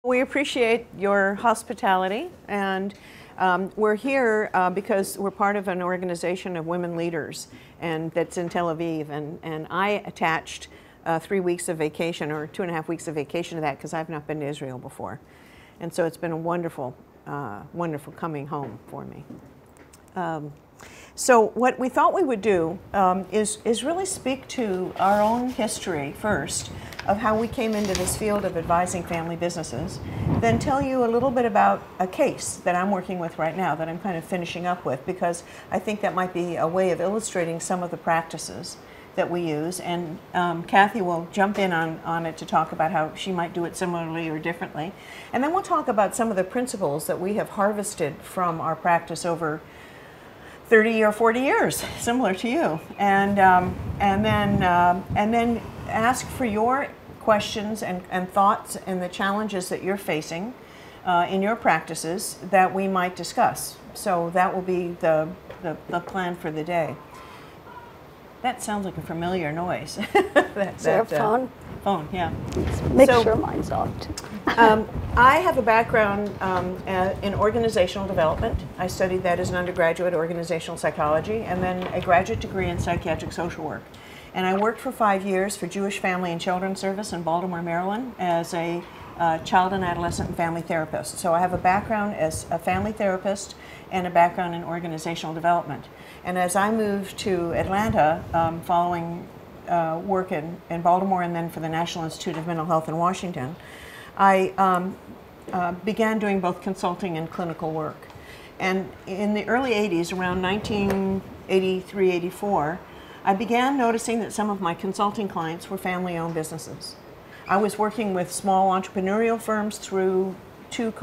We appreciate your hospitality, and we're here because we're part of an organization of women leaders, and that's in Tel Aviv, and I attached 3 weeks of vacation, or 2.5 weeks of vacation to that, because I've not been to Israel before. And so it's been a wonderful, wonderful coming home for me. So what we thought we would do is really speak to our own history first, of how we came into this field of advising family businesses, then tell you a little bit about a case that I'm working with right now that I'm kind of finishing up with, because I think that might be a way of illustrating some of the practices that we use, and Kathy will jump in on it to talk about how she might do it similarly or differently. And then we'll talk about some of the principles that we have harvested from our practice over 30 or 40 years, similar to you, and then ask for your questions and thoughts and the challenges that you're facing in your practices that we might discuss. So that will be the plan for the day. That sounds like a familiar noise. Is there a phone? Phone, yeah. Make sure mine's off too. I have a background in organizational development. I studied that as an undergraduate, organizational psychology, and then a graduate degree in psychiatric social work. And I worked for 5 years for Jewish Family and Children's Service in Baltimore, Maryland, as a child and adolescent and family therapist. So I have a background as a family therapist and a background in organizational development. And as I moved to Atlanta, following work in Baltimore and then for the National Institute of Mental Health in Washington, I began doing both consulting and clinical work. And in the early 80s, around 1983, 84, I began noticing that some of my consulting clients were family-owned businesses. I was working with small entrepreneurial firms through two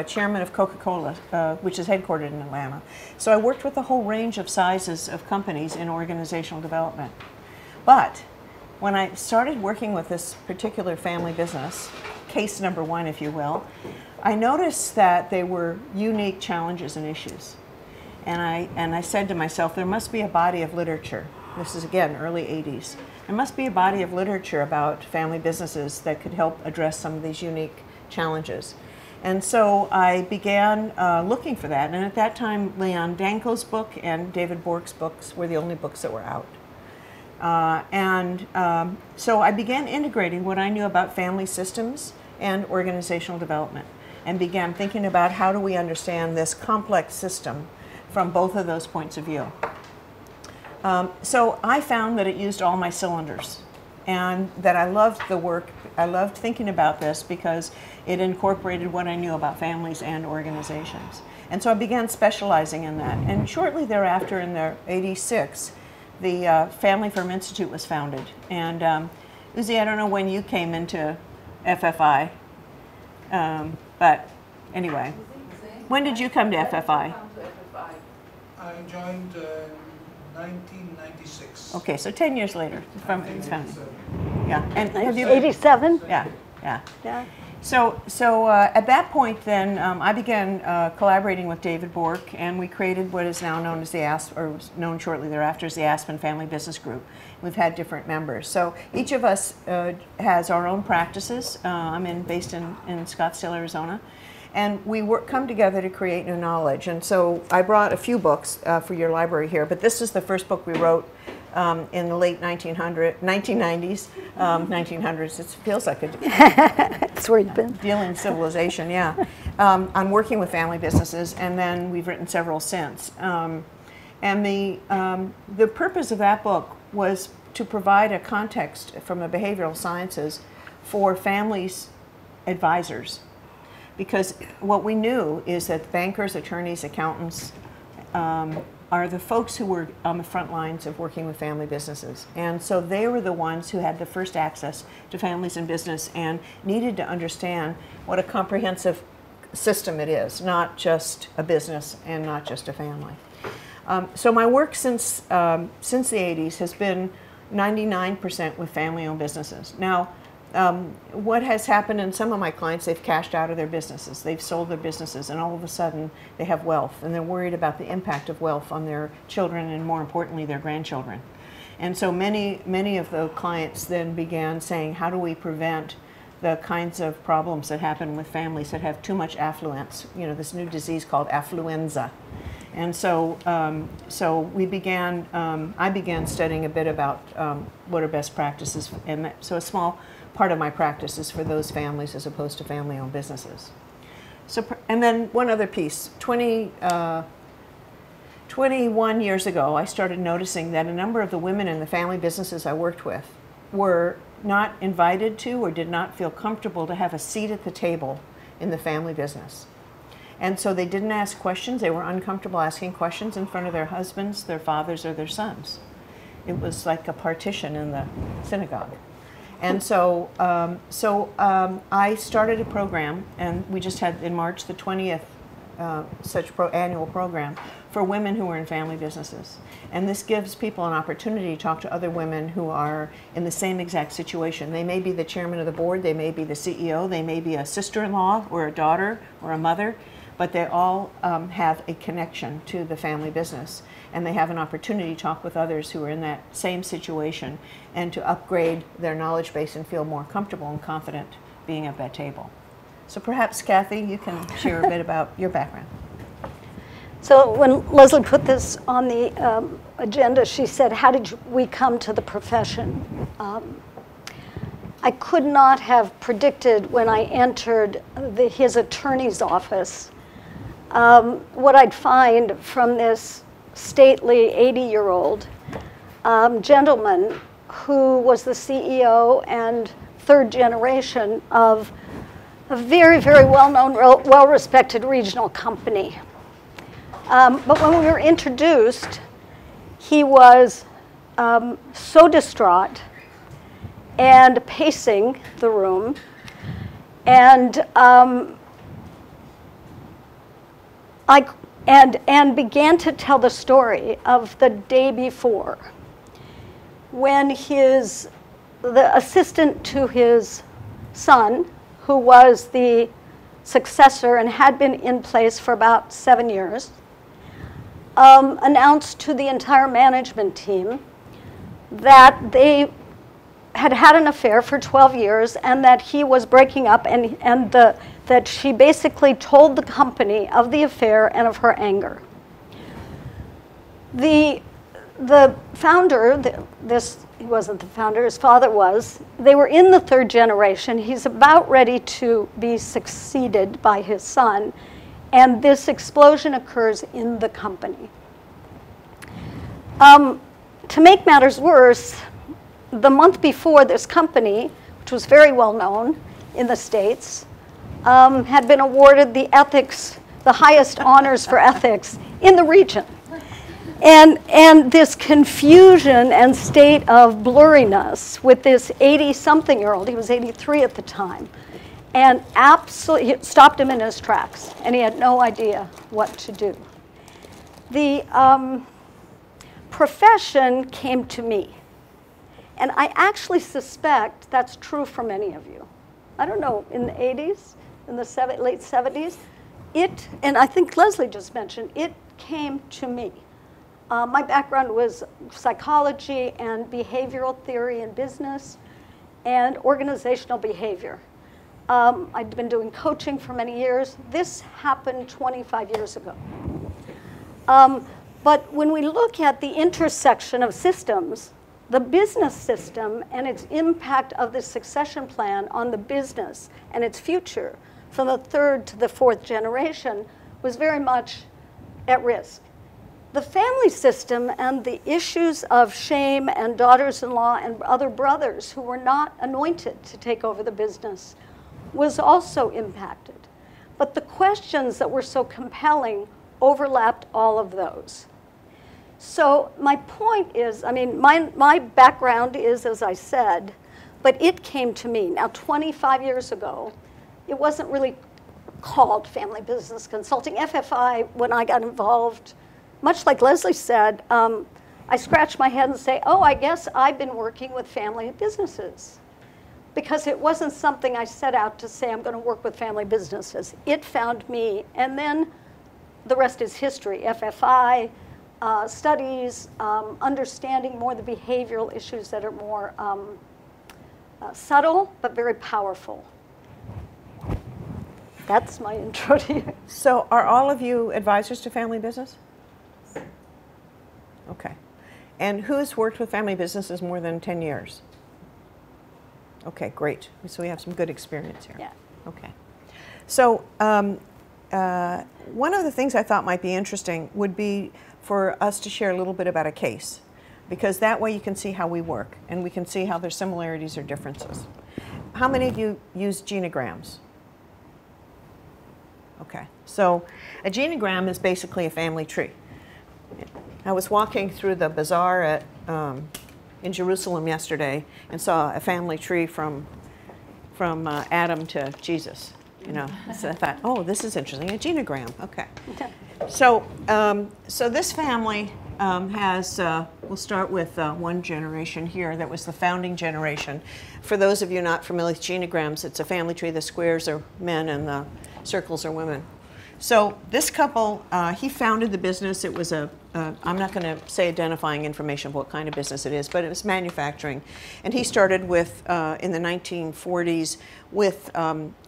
chairmen of Coca-Cola, which is headquartered in Atlanta. So I worked with a whole range of sizes of companies in organizational development. But when I started working with this particular family business, case number one, if you will, I noticed that they were unique challenges and issues. And I said to myself, there must be a body of literature. This is, again, early 80s. There must be a body of literature about family businesses that could help address some of these unique challenges. And so I began looking for that. And at that time, Leon Danko's book and David Bork's books were the only books that were out. So I began integrating what I knew about family systems and organizational development, and began thinking about how do we understand this complex system from both of those points of view. So I found that it used all my cylinders, and that I loved the work. I loved thinking about this because it incorporated what I knew about families and organizations. And so I began specializing in that. And shortly thereafter, in the '86, the Family Firm Institute was founded. And Uzi, I don't know when you came into FFI, but anyway, when did you come to FFI? I joined 1996. Okay, so 10 years later from its founding. Yeah, and have you? 87. Yeah. So at that point, then I began collaborating with David Bork, and we created what is now known as the or was known shortly thereafter as the Aspen Family Business Group. We've had different members, so each of us has our own practices. I'm based in Scottsdale, Arizona. And we come together to create new knowledge. And so I brought a few books for your library here, but this is the first book we wrote in the late 1990s. 1900s, it feels like a That's where you've been. dealing civilization, yeah. On working with family businesses, and then we've written several since. And the purpose of that book was to provide a context from the behavioral sciences for families' advisors. Because what we knew is that bankers, attorneys, accountants are the folks who were on the front lines of working with family businesses. And so they were the ones who had the first access to families and business and needed to understand what a comprehensive system it is, not just a business and not just a family. So my work since the 80s has been 99% with family-owned businesses. Now, what has happened in some of my clients, they've cashed out of their businesses, they've sold their businesses, and all of a sudden they have wealth, and they're worried about the impact of wealth on their children and, more importantly, their grandchildren. And so many of the clients then began saying, how do we prevent the kinds of problems that happen with families that have too much affluence, you know, this new disease called affluenza. And so, I began studying a bit about what are best practices, and so a small part of my practice is for those families as opposed to family-owned businesses. So, and then one other piece, 21 years ago, I started noticing that a number of the women in the family businesses I worked with were not invited to or did not feel comfortable to have a seat at the table in the family business. And so they didn't ask questions. They were uncomfortable asking questions in front of their husbands, their fathers, or their sons. It was like a partition in the synagogue. And so, I started a program, and we just had in March the 20th annual program for women who are in family businesses. And this gives people an opportunity to talk to other women who are in the same exact situation. They may be the chairman of the board, they may be the CEO, they may be a sister-in-law or a daughter or a mother, but they all have a connection to the family business. And they have an opportunity to talk with others who are in that same situation and to upgrade their knowledge base and feel more comfortable and confident being at that table. So perhaps, Kathy, you can share a bit about your background. So when Lezlie put this on the agenda, she said, how did we come to the profession? I could not have predicted when I entered his attorney's office what I'd find from this stately 80-year-old gentleman who was the CEO and third generation of a very, very well-known, well-respected regional company. But when we were introduced, he was so distraught and pacing the room, and began to tell the story of the day before, when the assistant to his son, who was the successor and had been in place for about 7 years, announced to the entire management team that they had had an affair for 12 years and that he was breaking up, and that she basically told the company of the affair and of her anger. The founder, he wasn't the founder, his father was, they were in the third generation. He's about ready to be succeeded by his son, and this explosion occurs in the company. To make matters worse, the month before, this company, which was very well known in the States, had been awarded the highest honors for ethics in the region. And this confusion and state of blurriness with this 80-something-year-old, he was 83 at the time, and absolutely stopped him in his tracks, and he had no idea what to do. The profession came to me, and I actually suspect that's true for many of you. I don't know, in the 80s, in the late 70s, and I think Lezlie just mentioned, it came to me. My background was psychology and behavioral theory in business and organizational behavior. I'd been doing coaching for many years. This happened 25 years ago. But when we look at the intersection of systems, the business system and its impact of the succession plan on the business and its future from the third to the fourth generation was very much at risk. The family system and the issues of shame and daughters-in-law and other brothers who were not anointed to take over the business was also impacted. But the questions that were so compelling overlapped all of those. So my point is, I mean, my background is, as I said, but it came to me. Now, 25 years ago, it wasn't really called family business consulting. FFI, when I got involved, much like Lezlie said, I scratched my head and say, oh, I guess I've been working with family businesses. Because it wasn't something I set out to say, I'm going to work with family businesses. It found me, and then the rest is history. FFI, studies, understanding more the behavioral issues that are more Subtle, but very powerful. That's my intro to you. So are all of you advisors to family business? Okay. And who's worked with family businesses more than 10 years? Okay, great. So we have some good experience here. Yeah. Okay. So one of the things I thought might be interesting would be for us to share a little bit about a case, because that way you can see how we work and we can see how there's similarities or differences. How many of you use genograms? Okay, so a genogram is basically a family tree. I was walking through the bazaar at, in Jerusalem yesterday and saw a family tree from Adam to Jesus. You know, so I thought, oh, this is interesting, a genogram. Okay. So, so this family has, we'll start with one generation here that was the founding generation. For those of you not familiar with genograms, it's a family tree. The squares are men and the circles are women. So this couple, he founded the business. It was I'm not going to say identifying information of what kind of business it is, but it was manufacturing. And he started with, in the 1940s, with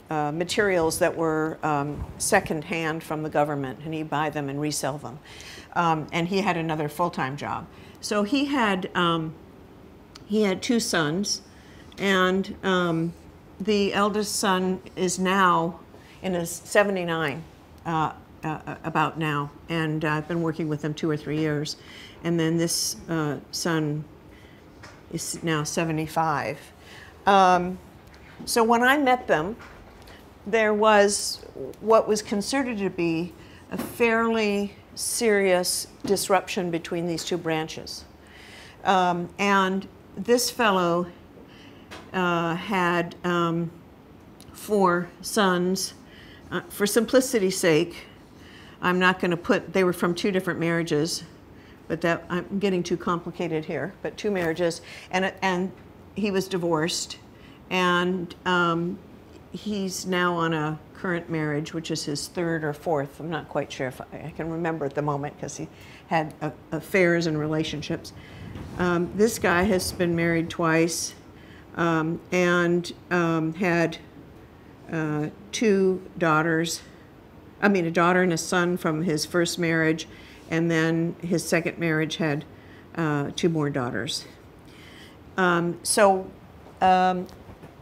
materials that were second-hand from the government, and he'd buy them and resell them. And he had another full-time job. So he had two sons, and the eldest son is now in his 79, about now, and I've been working with him 2 or 3 years. And then this son is now 75. So when I met them, there was what was considered to be a fairly serious disruption between these two branches. And this fellow had 4 sons. For simplicity's sake, I'm not going to put, they were from 2 different marriages, but that, I'm getting too complicated here, but 2 marriages, and he was divorced, and he's now on a current marriage, which is his 3rd or 4th. I'm not quite sure if I can remember at the moment, because he had affairs and relationships. This guy has been married twice, and had 2 daughters. I mean, a daughter and a son from his first marriage, and then his second marriage had 2 more daughters.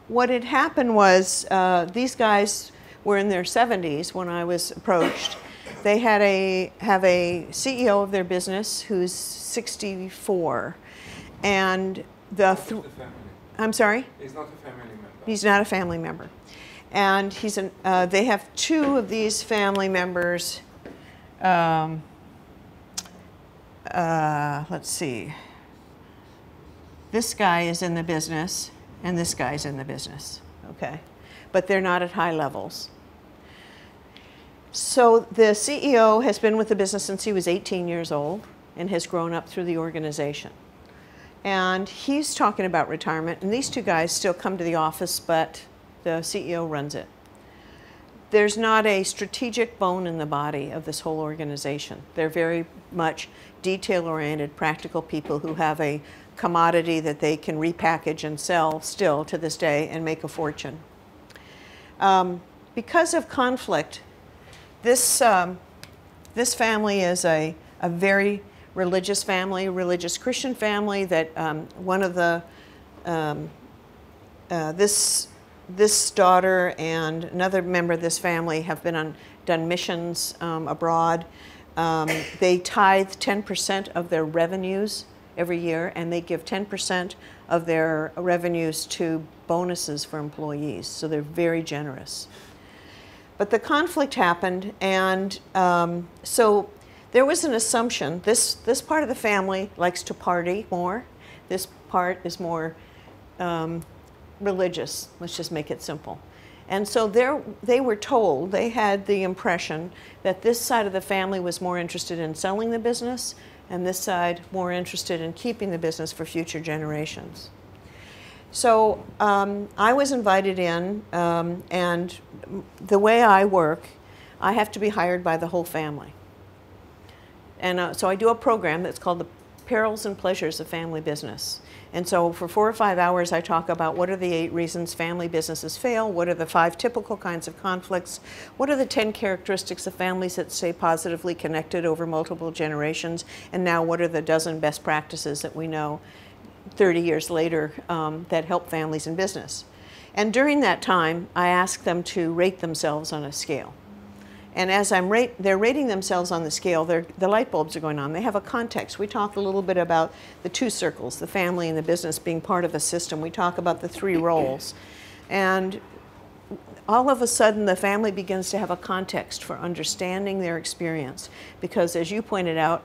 What had happened was these guys were in their 70s when I was approached. They have a CEO of their business who's 64, and I'm sorry? He's not a family member. He's not a family member. And they have 2 of these family members. Let's see. This guy is in the business, and this guy's in the business, okay? But they're not at high levels. So the CEO has been with the business since he was 18 years old and has grown up through the organization. And he's talking about retirement, and these 2 guys still come to the office, but the CEO runs it. There's not a strategic bone in the body of this whole organization. They're very much detail-oriented, practical people who have a commodity that they can repackage and sell still to this day and make a fortune. Because of conflict, this family is a very religious family, religious Christian family that one of the, this daughter and another member of this family have done missions abroad. They tithe 10% of their revenues every year, and they give 10% of their revenues to bonuses for employees, so they're very generous. But the conflict happened, and so there was an assumption. This part of the family likes to party more. This part is more religious. Let's just make it simple. And so they were told, they had the impression that this side of the family was more interested in selling the business, and this side more interested in keeping the business for future generations. So I was invited in, and the way I work, I have to be hired by the whole family. And so I do a program that's called the perils and pleasures of family business. And so for 4 or 5 hours, I talk about what are the 8 reasons family businesses fail, what are the 5 typical kinds of conflicts, what are the 10 characteristics of families that stay positively connected over multiple generations, and now what are the dozen best practices that we know 30 years later that help families in business. And during that time, I ask them to rate themselves on a scale. And as they're rating themselves on the scale, the light bulbs are going on. They have a context. We talk a little bit about the 2 circles, the family and the business being part of a system. We talk about the 3 roles. And all of a sudden, the family begins to have a context for understanding their experience. Because as you pointed out,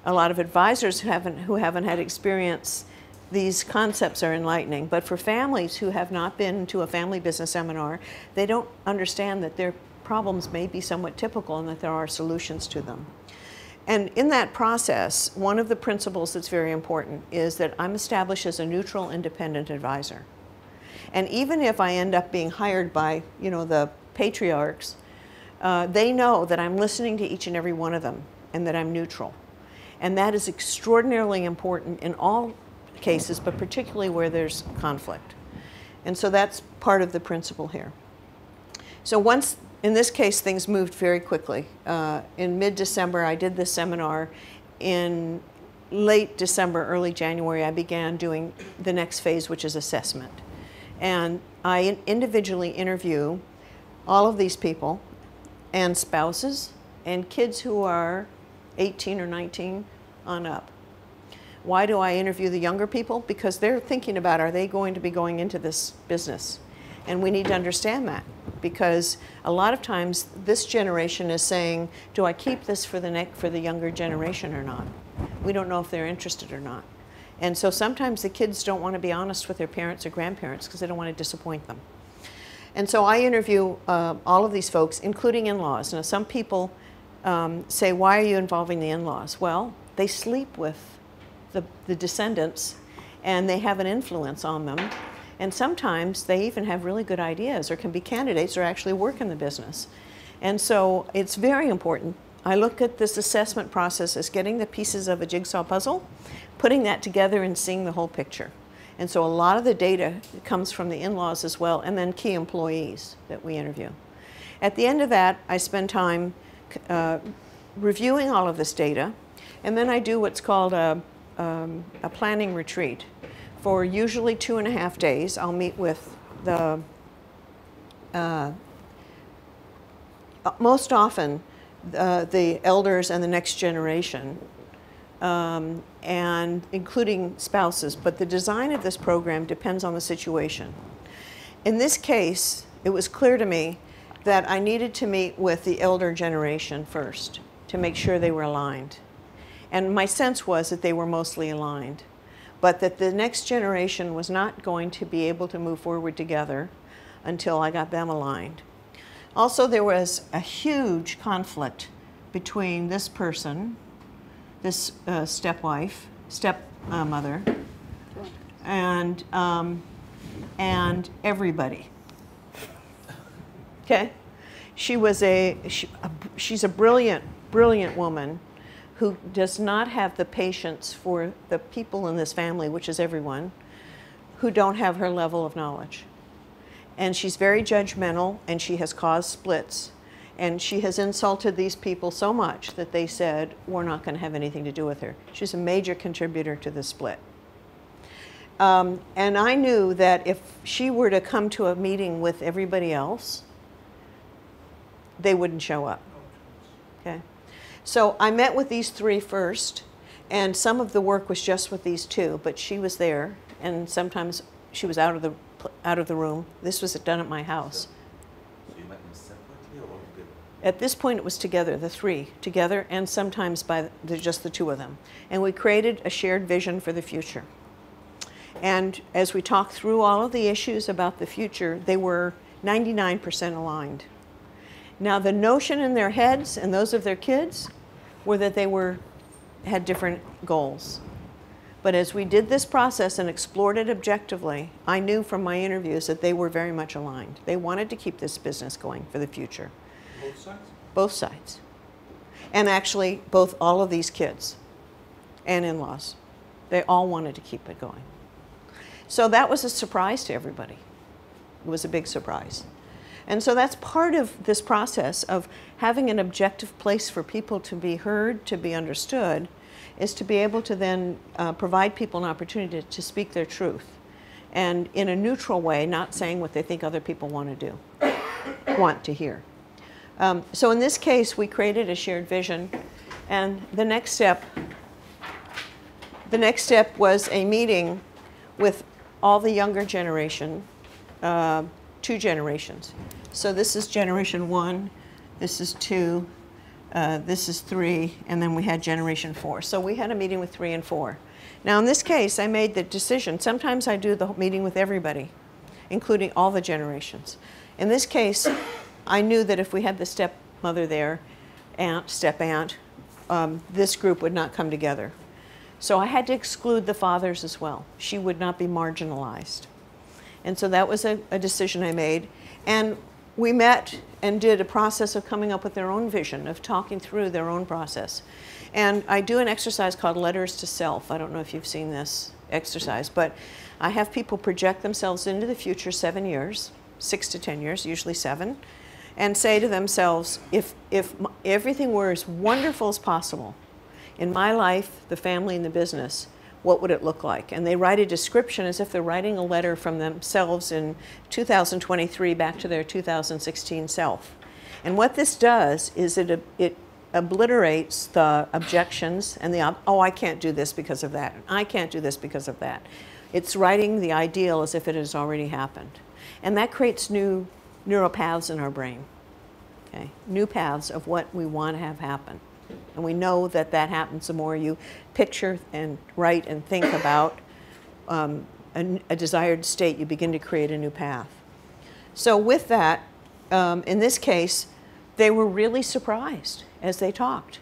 a lot of advisors who haven't had experience, these concepts are enlightening. But for families who have not been to a family business seminar, they don't understand that their problems may be somewhat typical and that there are solutions to them. And in that process, one of the principles that's very important is that I'm established as a neutral, independent advisor. And even if I end up being hired by, you know, the patriarchs, they know that I'm listening to each and every one of them and that I'm neutral. And that is extraordinarily important in all cases, but particularly where there's conflict. And so that's part of the principle here. So once, in this case, things moved very quickly. In mid-December, I did this seminar. In late December, early January, I began doing the next phase, which is assessment. And I individually interview all of these people and spouses and kids who are 18 or 19 on up. Why do I interview the younger people? Because they're thinking about, are they going to be going into this business? And we need to understand that, because a lot of times this generation is saying, do I keep this for the younger generation or not? We don't know if they're interested or not. And so sometimes the kids don't want to be honest with their parents or grandparents because they don't want to disappoint them. And so I interview all of these folks, including in-laws. Now some people say, why are you involving the in-laws? Well, they sleep with the descendants and they have an influence on them. And sometimes they even have really good ideas or can be candidates or actually work in the business. And so it's very important. I look at this assessment process as getting the pieces of a jigsaw puzzle, putting that together and seeing the whole picture. And so a lot of the data comes from the in-laws as well, and then key employees that we interview. At the end of that, I spend time reviewing all of this data, and then I do what's called a planning retreat. For usually 2.5 days, I'll meet with the, most often, the elders and the next generation, and including spouses. But the design of this program depends on the situation. In this case, it was clear to me that I needed to meet with the elder generation first to make sure they were aligned. And my sense was that they were mostly aligned, but that the next generation was not going to be able to move forward together until I got them aligned. Also, there was a huge conflict between this person, this stepmother, and everybody. Okay, she's a brilliant woman who does not have the patience for the people in this family, which is everyone, who don't have her level of knowledge. And she's very judgmental, and she has caused splits. And she has insulted these people so much that they said, we're not going to have anything to do with her. She's a major contributor to the split. And I knew that if she were to come to a meeting with everybody else, they wouldn't show up. Okay? So I met with these 3 first, and some of the work was just with these 2, but she was there, and sometimes she was out of the room. This was done at my house. So you met them separately or together? At this point, it was together, the 3 together, and sometimes by just the 2 of them. And we created a shared vision for the future. And as we talked through all of the issues about the future, they were 99% aligned. Now, the notion in their heads and those of their kids were that they had different goals. But as we did this process and explored it objectively, I knew from my interviews that they were very much aligned. They wanted to keep this business going for the future. Both sides? Both sides. And actually, all of these kids and in-laws. They all wanted to keep it going. So that was a surprise to everybody. It was a big surprise. And so that's part of this process of having an objective place for people to be heard, to be understood, is to be able to then provide people an opportunity to speak their truth. And in a neutral way, not saying what they think other people want to do, want to hear. So in this case, we created a shared vision. And the next step was a meeting with all the younger generation, 2 generations. So this is generation 1, this is 2, this is 3, and then we had generation 4. So we had a meeting with 3 and 4. Now in this case, I made the decision. Sometimes I do the meeting with everybody, including all the generations. In this case, I knew that if we had the stepmother there, step-aunt, this group would not come together. So I had to exclude the fathers as well. She would not be marginalized. And so that was a decision I made. And we met and did a process of coming up with their own vision, of talking through their own process. And I do an exercise called Letters to Self. I don't know if you've seen this exercise, but I have people project themselves into the future 7 years, 6 to 10 years, usually 7, and say to themselves, if everything were as wonderful as possible in my life, the family, and the business, what would it look like? And they write a description as if they're writing a letter from themselves in 2023 back to their 2016 self. And what this does is it obliterates the objections and the, oh, I can't do this because of that, and I can't do this because of that. It's writing the ideal as if it has already happened. And that creates new neural paths in our brain, okay? New paths of what we want to have happen. And we know that that happens the more you picture and write and think about a desired state, you begin to create a new path. So with that, in this case, they were really surprised as they talked.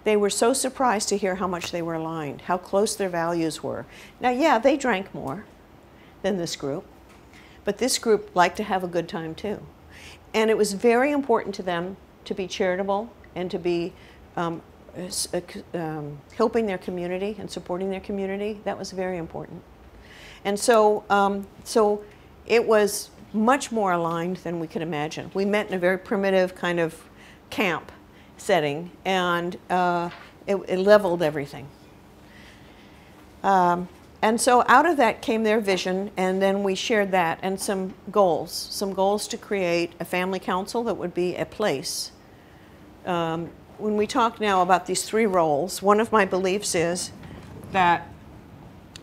They were so surprised to hear how much they were aligned, how close their values were. Now, yeah, they drank more than this group, but this group liked to have a good time too. And it was very important to them to be charitable and to be helping their community and supporting their community. That was very important. And so, so it was much more aligned than we could imagine. We met in a very primitive kind of camp setting, and it leveled everything. And so out of that came their vision, and then we shared that and some goals to create a family council that would be a place. When we talk now about these 3 roles, one of my beliefs is that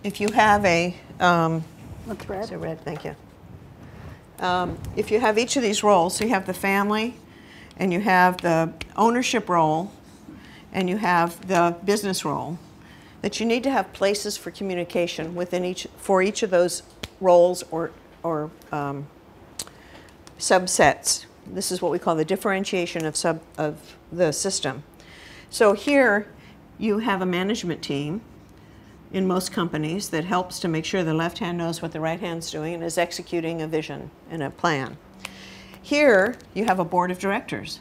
if you have a, What's red? so red, thank you. If you have each of these roles, so you have the family, and you have the ownership role, and you have the business role, that you need to have places for communication within for each of those roles or subsets. This is what we call the differentiation of the system. So here you have a management team in most companies that helps to make sure the left hand knows what the right hand's doing and is executing a vision and a plan. Here you have a board of directors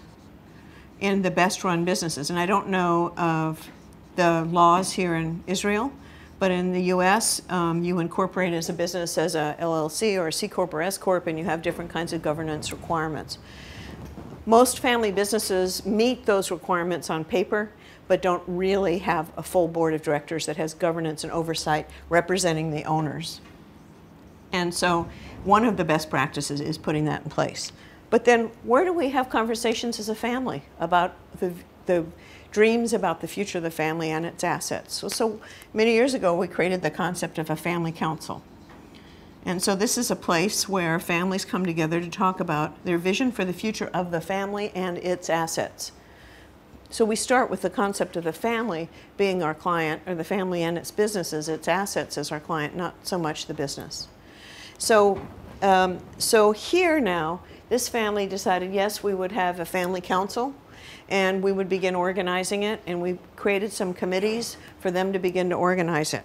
in the best run businesses. And I don't know of the laws here in Israel, but in the US, you incorporate as a business as a LLC or a C Corp or S Corp, and you have different kinds of governance requirements. Most family businesses meet those requirements on paper, but don't really have a full board of directors that has governance and oversight representing the owners. And so one of the best practices is putting that in place. But then where do we have conversations as a family about the dreams about the future of the family and its assets? So many years ago, we created the concept of a family council. And so this is a place where families come together to talk about their vision for the future of the family and its assets. So we start with the concept of the family being our client, or the family and its businesses, its assets as our client, not so much the business. So, so here now, this family decided, yes, we would have a family council, and we would begin organizing it, and we created some committees for them to begin to organize it.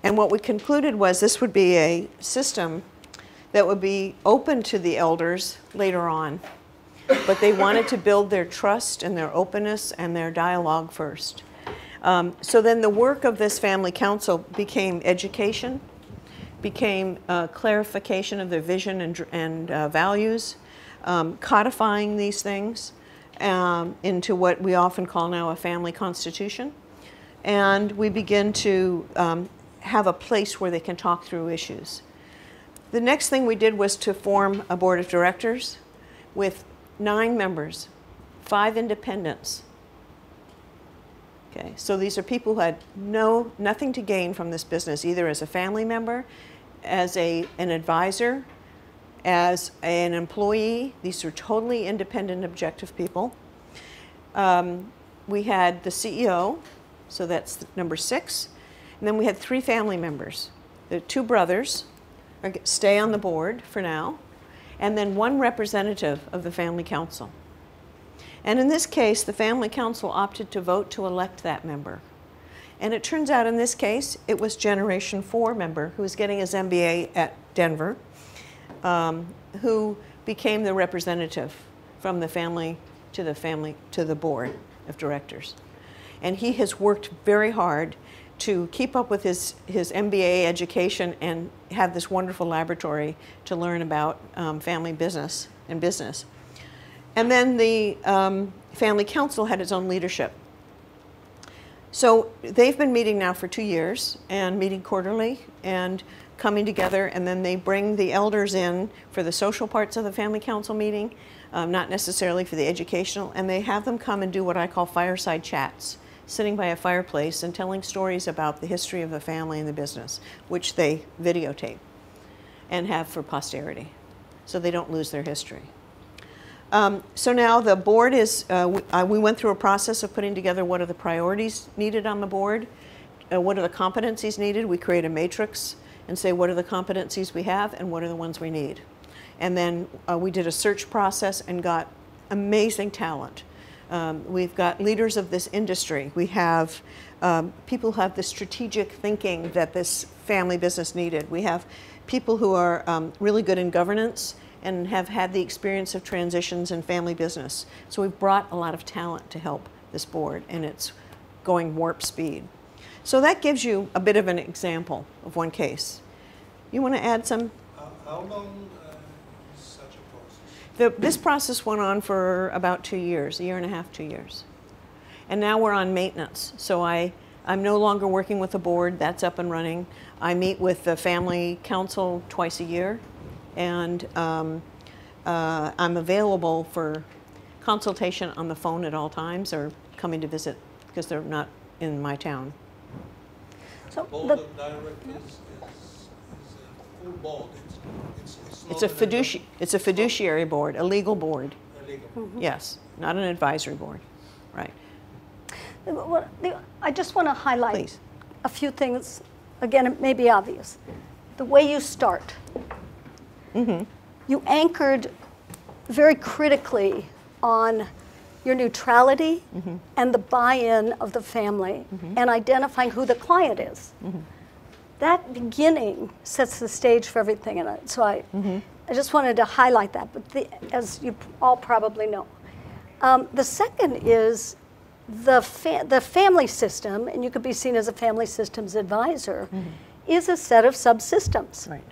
And what we concluded was this would be a system that would be open to the elders later on, but they wanted to build their trust and their openness and their dialogue first. So then the work of this family council became education, became clarification of their vision and values, codifying these things into what we often call now a family constitution. And we begin to have a place where they can talk through issues. The next thing we did was to form a board of directors with 9 members, 5 independents. Okay, so these are people who had nothing to gain from this business, either as a family member, as an advisor, as an employee. These are totally independent, objective people. We had the CEO, so that's number 6. And then we had 3 family members. The 2 brothers stay on the board for now, and then 1 representative of the family council. And in this case, the family council opted to vote to elect that member. And it turns out in this case, it was Generation 4 member who was getting his MBA at Denver, who became the representative from the family to the board of directors. And he has worked very hard to keep up with his MBA education and have this wonderful laboratory to learn about family business and business. And then the family council had its own leadership. So they've been meeting now for 2 years and meeting quarterly and coming together, and then they bring the elders in for the social parts of the family council meeting, not necessarily for the educational, and they have them come and do what I call fireside chats, sitting by a fireplace and telling stories about the history of the family and the business, which they videotape and have for posterity, so they don't lose their history. So now the board is, we went through a process of putting together what are the priorities needed on the board, what are the competencies needed. We create a matrix and say what are the competencies we have and what are the ones we need. And then we did a search process and got amazing talent. We've got leaders of this industry. We have people who have the strategic thinking that this family business needed. We have people who are really good in governance and have had the experience of transitions in family business. So we've brought a lot of talent to help this board, and it's going warp speed. So that gives you a bit of an example of one case. You want to add some? How long is such a process? This process went on for about 2 years, 1.5 years, 2 years. And now we're on maintenance. So I'm no longer working with the board. That's up and running. I meet with the family council twice a year. And I'm available for consultation on the phone at all times or coming to visit because they're not in my town. So the board of directors is a full board. It's a fiduciary board, a legal board. A legal board. Mm-hmm. Yes, not an advisory board. Right. I just want to highlight Please. a few things. Again, it may be obvious. The way you start. Mm-hmm. You anchored very critically on your neutrality mm-hmm. and the buy-in of the family mm-hmm. and identifying who the client is. Mm-hmm. That beginning sets the stage for everything in it. So I just wanted to highlight that, but as you all probably know. The second is the family system, and you could be seen as a family systems advisor, is a set of subsystems. Right.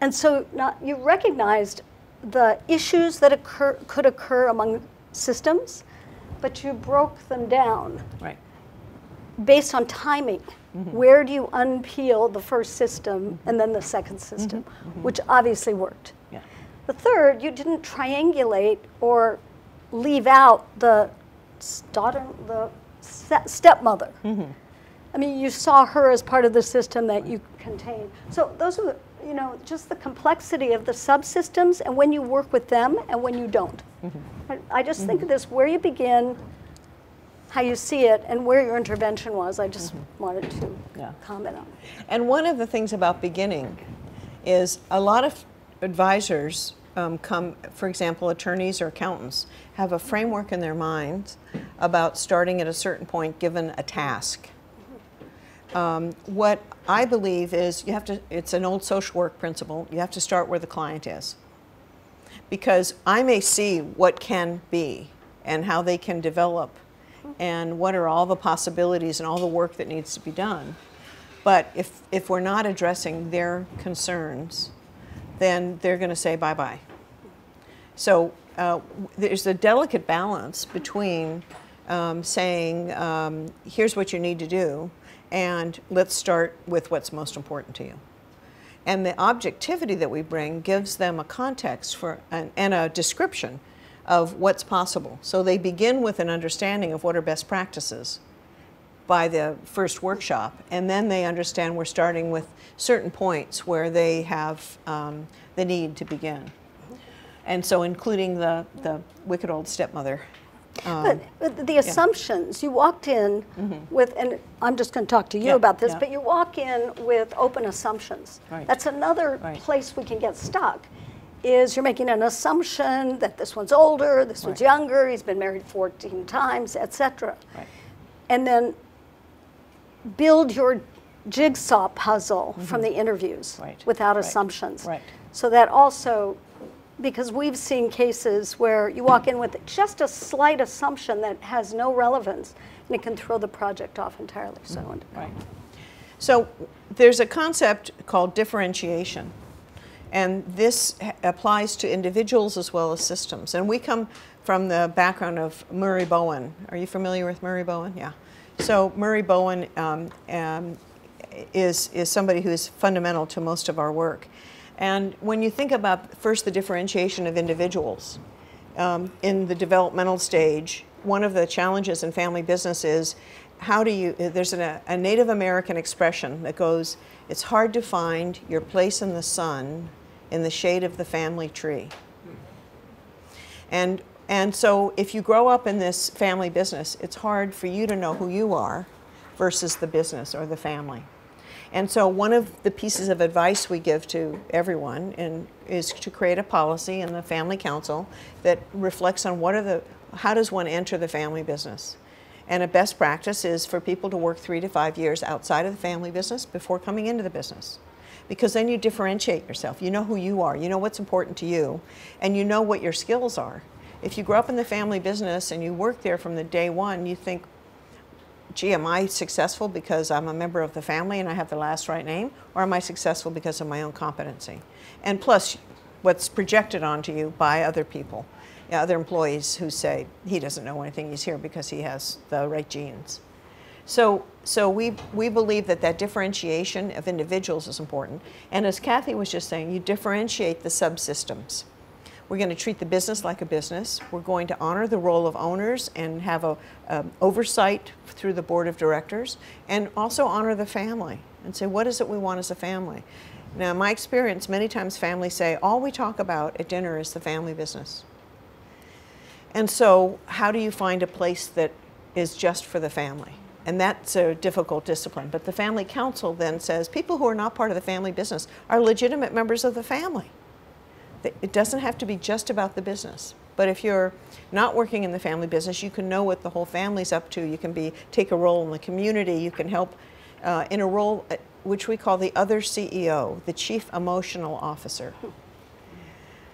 And so you recognized the issues that could occur among systems, but you broke them down Right. based on timing. Where do you unpeel the first system and then the second system, which obviously worked. Yeah. The third, you didn't triangulate or leave out the stepmother. I mean, you saw her as part of the system that you contained. So those are, just the complexity of the subsystems and when you work with them and when you don't. I just think of this, where you begin, how you see it, and where your intervention was. I just wanted to comment on it. And one of the things about beginning is a lot of advisors for example, attorneys or accountants, have a framework in their minds about starting at a certain point given a task. What I believe is it's an old social work principle, you have to start where the client is. Because I may see what can be and how they can develop and what are all the possibilities and all the work that needs to be done. But if we're not addressing their concerns, then they're going to say bye-bye. So there's a delicate balance between saying, here's what you need to do, and let's start with what's most important to you. And the objectivity that we bring gives them a context for and a description of what's possible. So they begin with an understanding of what are best practices by the first workshop, and then they understand we're starting with certain points where they have the need to begin. And so including the wicked old stepmother. But the assumptions, you walked in with, and I'm just going to talk to you about this, but you walk in with open assumptions. Right. That's another place we can get stuck, is you're making an assumption that this one's older, this one's younger, he's been married 14 times, etc. Right. And then build your jigsaw puzzle from the interviews without assumptions. Right. So that also, because we've seen cases where you walk in with just a slight assumption that has no relevance, and it can throw the project off entirely. So, So there's a concept called differentiation, and this applies to individuals as well as systems. And we come from the background of Murray Bowen. Are you familiar with Murray Bowen? Yeah. So Murray Bowen is somebody who is fundamental to most of our work. And when you think about first the differentiation of individuals in the developmental stage, one of the challenges in family business is how do you, there's a Native American expression that goes, it's hard to find your place in the sun in the shade of the family tree. And so if you grow up in this family business, it's hard for you to know who you are versus the business or the family. And so one of the pieces of advice we give to everyone is to create a policy in the family council that reflects on how does one enter the family business. And a best practice is for people to work 3 to 5 years outside of the family business before coming into the business. Because then you differentiate yourself. You know who you are, you know what's important to you, and you know what your skills are. If you grow up in the family business and you work there from the day one, you think, gee, am I successful because I'm a member of the family and I have the last right name, or am I successful because of my own competency? And plus, what's projected onto you by other people, other employees who say, he doesn't know anything, he's here because he has the right genes. So we believe that differentiation of individuals is important. And as Kathy was just saying, you differentiate the subsystems. We're going to treat the business like a business. We're going to honor the role of owners and have a oversight through the board of directors, and also honor the family and say, what is it we want as a family? Now, in my experience, many times families say, all we talk about at dinner is the family business. And so how do you find a place that is just for the family? And that's a difficult discipline. But the family council then says, people who are not part of the family business are legitimate members of the family. It doesn't have to be just about the business. But if you're not working in the family business, you can know what the whole family's up to. You can take a role in the community. You can help in a role which we call the other CEO, the Chief Emotional Officer.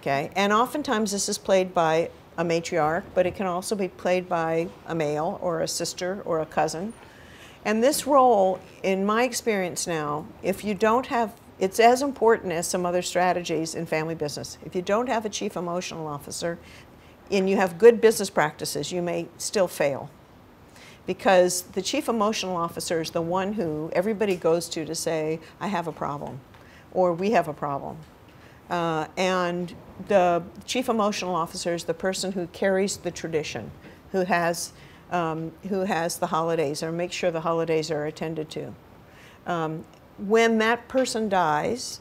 Okay? And oftentimes this is played by a matriarch, but it can also be played by a male or a sister or a cousin. And this role, in my experience now, if you don't have, it's as important as some other strategies in family business. If you don't have a chief emotional officer and you have good business practices, you may still fail. Because the chief emotional officer is the one who everybody goes to say, I have a problem, or we have a problem. And the chief emotional officer is the person who carries the tradition, who has the holidays, or makes sure the holidays are attended to. When that person dies,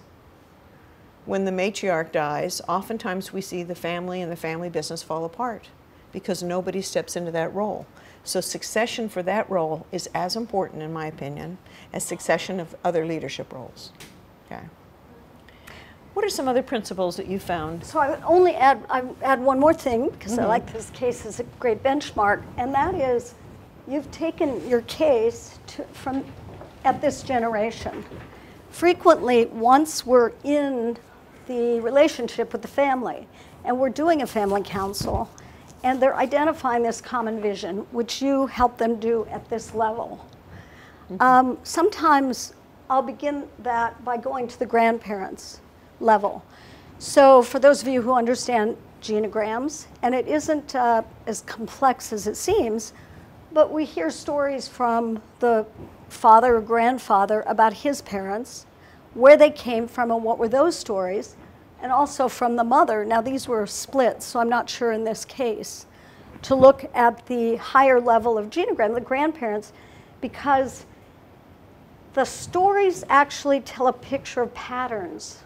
when the matriarch dies, oftentimes we see the family and the family business fall apart because nobody steps into that role. So succession for that role is as important, in my opinion, as succession of other leadership roles. Okay. What are some other principles that you found? So I would only add one more thing, because I like this case as a great benchmark, and that is you've taken your case from at this generation. Frequently, once we're in the relationship with the family and we're doing a family council, and they're identifying this common vision, which you help them do at this level. Sometimes I'll begin that by going to the grandparents level. So for those of you who understand genograms, and it isn't as complex as it seems, but we hear stories from the father or grandfather about his parents, where they came from and what were those stories, and also from the mother. Now these were splits, so I'm not sure in this case, to look at the higher level of genogram, the grandparents, because the stories actually tell a picture of patterns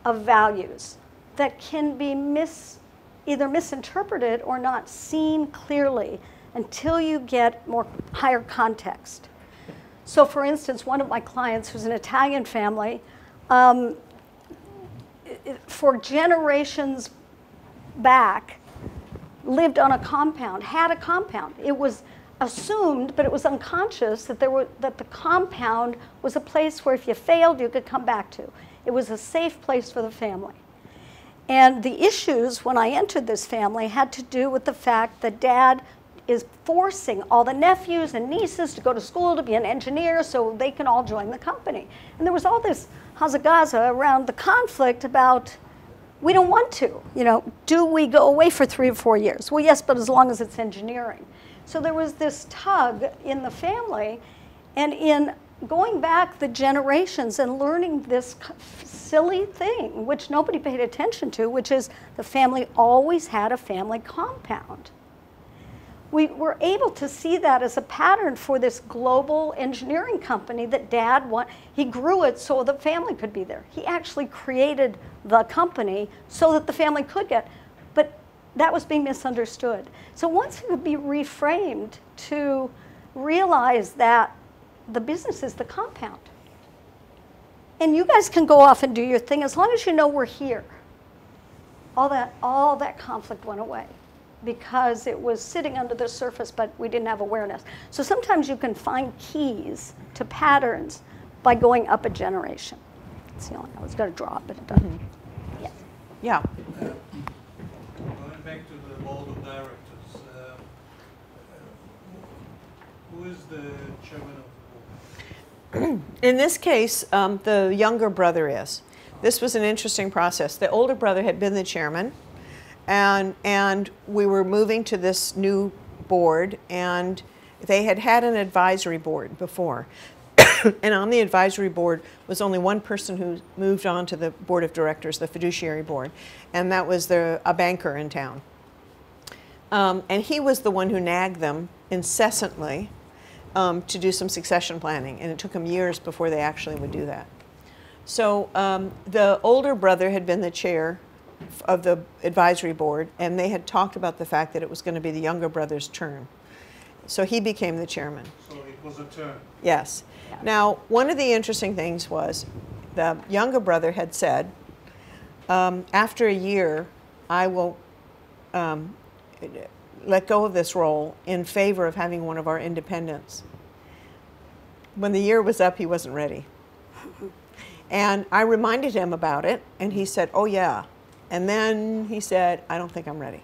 of values that can be either misinterpreted or not seen clearly until you get more higher context. So for instance, one of my clients who's an Italian family, for generations back, lived on a compound, had a compound. It was assumed, but it was unconscious, that the compound was a place where if you failed, you could come back to. It was a safe place for the family. And the issues when I entered this family had to do with the fact that Dad is forcing all the nephews and nieces to go to school to be an engineer so they can all join the company. And there was all this hazagaza around the conflict about, we don't want to, do we go away for 3 or 4 years? Well, yes, but as long as it's engineering. So there was this tug in the family, and in going back the generations and learning this silly thing, which nobody paid attention to, which is the family always had a family compound. We were able to see that as a pattern for this global engineering company that Dad he grew it so the family could be there. He actually created the company so that the family could get, but that was being misunderstood. So once it could be reframed to realize that the business is the compound. And you guys can go off and do your thing as long as you know we're here. All that conflict went away because it was sitting under the surface, but we didn't have awareness. So sometimes you can find keys to patterns by going up a generation. That's the only, I was going to draw it, but it doesn't. Yes. Yeah. Going back to the board of directors, who is the chairman of the board? In this case, the younger brother is. This was an interesting process. The older brother had been the chairman, and we were moving to this new board, and they had had an advisory board before. And on the advisory board was only one person who moved on to the board of directors, the fiduciary board, and that was a banker in town. And he was the one who nagged them incessantly to do some succession planning, and it took them years before they actually would do that. So the older brother had been the chair of the advisory board, and they had talked about the fact that it was going to be the younger brother's turn. So he became the chairman. So it was a turn. Yes. Now, one of the interesting things was the younger brother had said, after a year, I will let go of this role in favor of having one of our independents. When the year was up, he wasn't ready. And I reminded him about it, and he said, oh yeah. And then he said, I don't think I'm ready.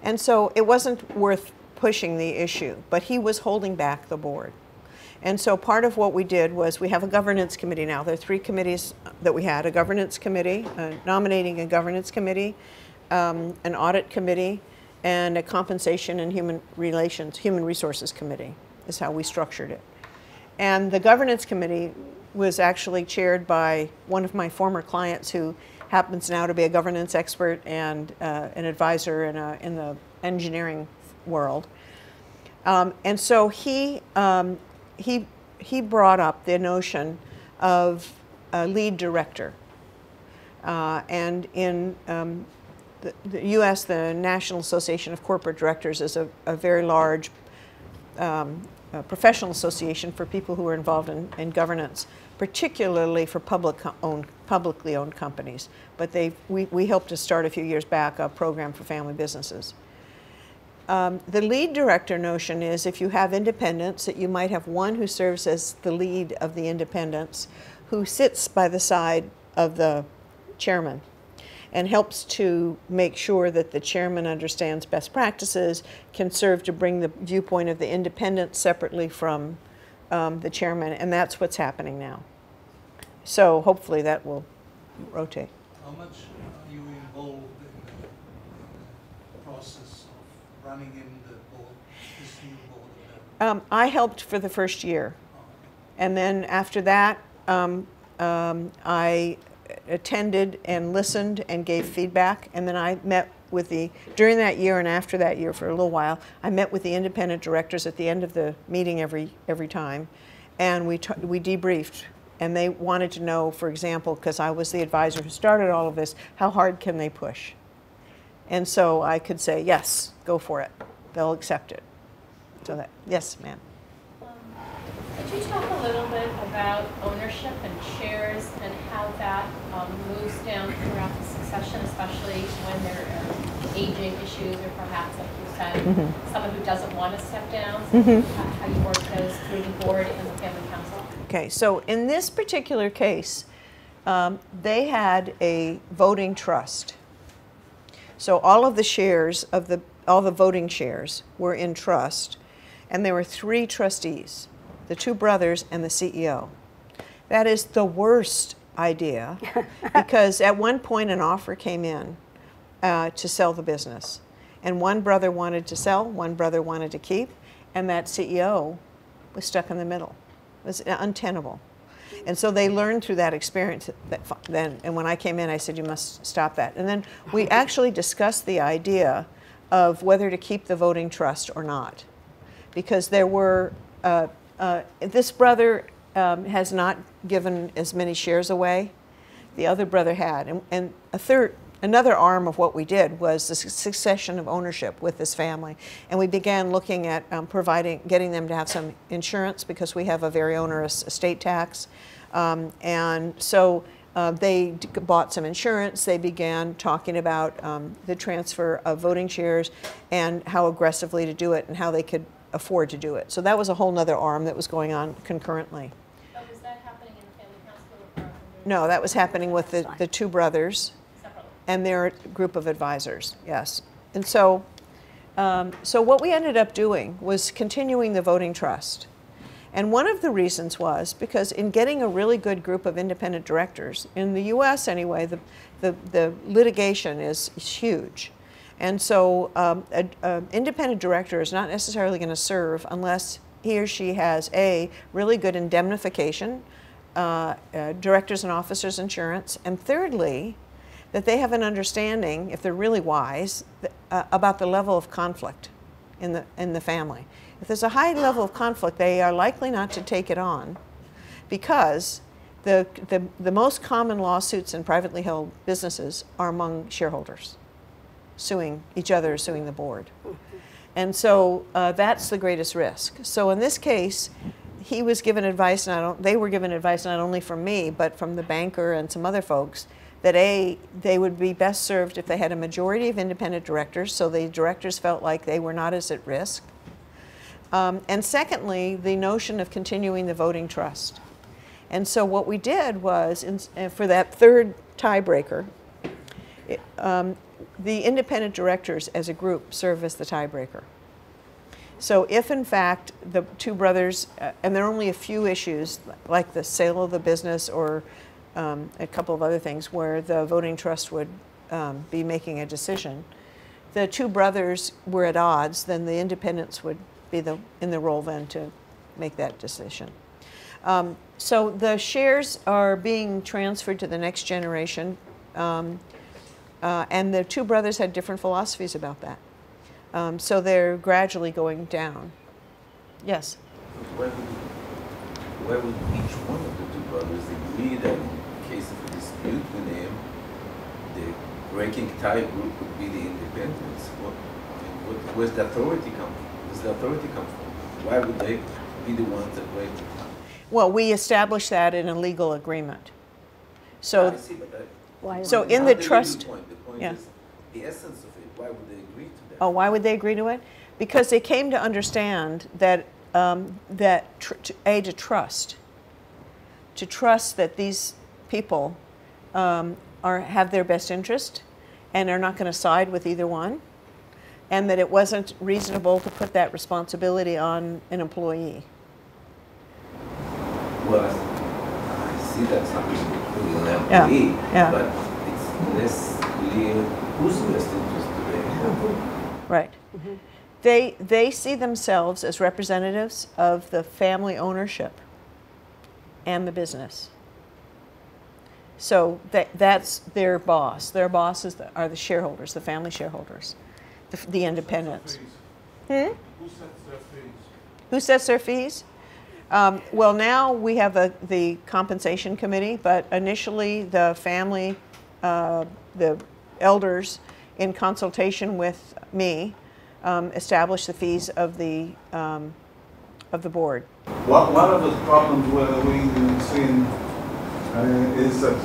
And so it wasn't worth pushing the issue, but he was holding back the board. And so part of what we did was we have a governance committee now. There are 3 committees that we had: a governance committee, a nominating and governance committee, an audit committee, and a compensation and human resources committee is how we structured it. And the governance committee was actually chaired by one of my former clients who happens now to be a governance expert and an advisor in the engineering world. And so he brought up the notion of a lead director. And in the U.S., the National Association of Corporate Directors is a very large professional association for people who are involved in governance, particularly for publicly owned companies. But we helped to start a few years back a program for family businesses. The lead director notion is if you have independents, that you might have one who serves as the lead of the independents, who sits by the side of the chairman. and helps to make sure that the chairman understands best practices, can serve to bring the viewpoint of the independent separately from the chairman, and that's what's happening now. So hopefully that will rotate. How much are you involved in the process of running in the board, this new board? I helped for the first year, and then after that I attended and listened and gave feedback, and then I met with during that year and after that year for a little while, I met with the independent directors at the end of the meeting every time, and we debriefed, and they wanted to know, for example, because I was the advisor who started all of this, how hard can they push? And so I could say, yes, go for it. They'll accept it. So that, yes, ma'am. Could you talk a little bit about ownership and shares and how that moves down throughout the succession, especially when there are aging issues or perhaps, like you said, someone who doesn't want to step down, how you work those through the board and the family council? Okay, so in this particular case, they had a voting trust. So all of the shares of all the voting shares were in trust, and there were 3 trustees. The 2 brothers and the CEO. That is the worst idea because at one point an offer came in to sell the business. And one brother wanted to sell, one brother wanted to keep, and that CEO was stuck in the middle. It was untenable. And so they learned through that experience and when I came in I said, you must stop that. And then we actually discussed the idea of whether to keep the voting trust or not. Because there were this brother has not given as many shares away. The other brother had. And another arm of what we did was the succession of ownership with this family. And we began looking at getting them to have some insurance because we have a very onerous estate tax. And so they bought some insurance. They began talking about the transfer of voting shares and how aggressively to do it and how they could afford to do it. So that was a whole nother arm that was going on concurrently. But was that happening in the family council? Or no, that was happening with the 2 brothers separately? and their group of advisors, yes. And so, so what we ended up doing was continuing the voting trust. And one of the reasons was because in getting a really good group of independent directors, in the US anyway, the litigation is huge. And so an independent director is not necessarily going to serve unless he or she has really good indemnification, directors and officers insurance, and thirdly, that they have an understanding, if they're really wise, about the level of conflict in the family. If there's a high level of conflict, they are likely not to take it on because the most common lawsuits in privately held businesses are among shareholders. Suing each other, suing the board. And so that's the greatest risk. So in this case, he was given advice, they were given advice not only from me, but from the banker and some other folks, that they would be best served if they had a majority of independent directors, so the directors felt like they were not as at risk. And secondly, the notion of continuing the voting trust. And so what we did was, for that 3rd tiebreaker, the independent directors as a group serve as the tiebreaker. So if in fact the 2 brothers, and there are only a few issues like the sale of the business or a couple of other things where the voting trust would be making a decision, the 2 brothers were at odds, then the independents would be in the role then to make that decision. So the shares are being transferred to the next generation. And the 2 brothers had different philosophies about that. So they're gradually going down. Yes? Why would each one of the 2 brothers agree that in case of a dispute with him, the breaking tie group would be the independents? Where's the authority come from? Does the authority come from? Why would they be the ones that break the tie? Well, we established that in a legal agreement. So, I see, but so in the trust, the point yeah. is the essence of it. Why would they agree to that? Oh, why would they agree to it? Because they came to understand that to trust that these people have their best interest and are not going to side with either one, and that it wasn't reasonable to put that responsibility on an employee. Well, I see that's not really an employee, but it's less clear who's the best interest do they have. Right. Mm-hmm. They see themselves as representatives of the family ownership and the business. So that's their boss. Their bosses are the shareholders, the family shareholders, the independents. Who sets their fees? Who sets their fees? Well, now we have the compensation committee, but initially the family, the elders, in consultation with me, established the fees of the board. One of the problems where we've seen is that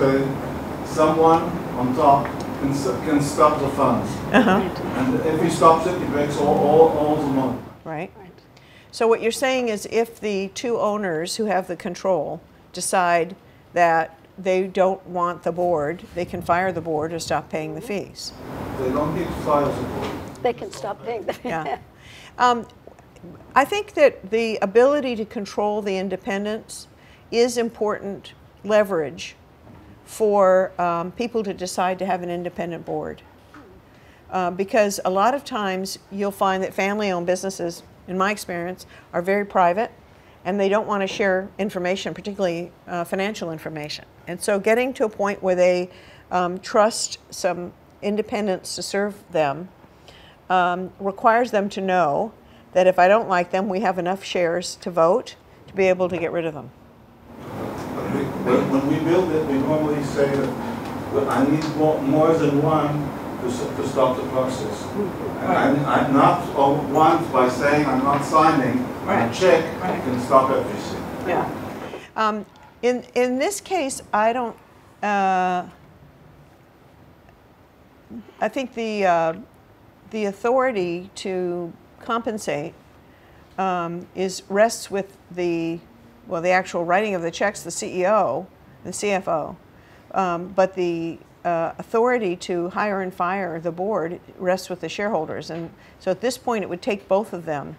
someone on top can stop the funds. And if he stops it, he breaks all the money. Right. So what you're saying is if the two owners who have the control decide that they don't want the board, they can fire the board or stop paying the fees. They don't need to fire the board. They can stop paying the fees. Yeah. I think that the ability to control the independence is important leverage for people to decide to have an independent board. Because a lot of times you'll find that family-owned businesses, in my experience, are very private and they don't want to share information, particularly financial information. And so getting to a point where they trust some independence to serve them requires them to know that if I don't like them, we have enough shares to vote to be able to get rid of them. When we build it, we normally say that I need more than one to stop the process. And I'm not once by saying I'm not signing a check, I can stop everything. Yeah. In this case, I don't. I think the authority to compensate rests with the actual writing of the checks, the CEO, the CFO, but the authority to hire and fire the board rests with the shareholders. And so at this point, it would take both of them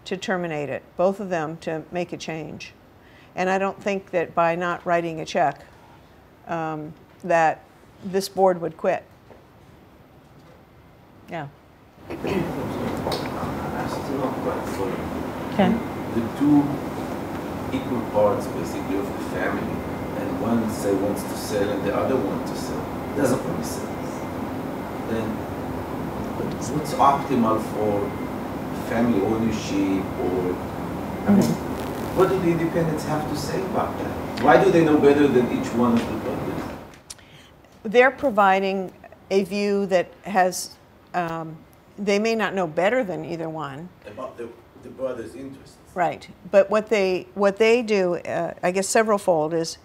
to terminate it, both of them to make a change. And I don't think that by not writing a check that this board would quit. Yeah. Okay. The two equal parts basically of the family, and one say wants to sell and the other wants to sell, doesn't want to sell. Then what's optimal for family ownership, or what do the independents have to say about that? Why do they know better than each one of the brothers? They're providing a view that has, they may not know better than either one. About the brothers' interests. Right, but what they do, I guess several-fold, is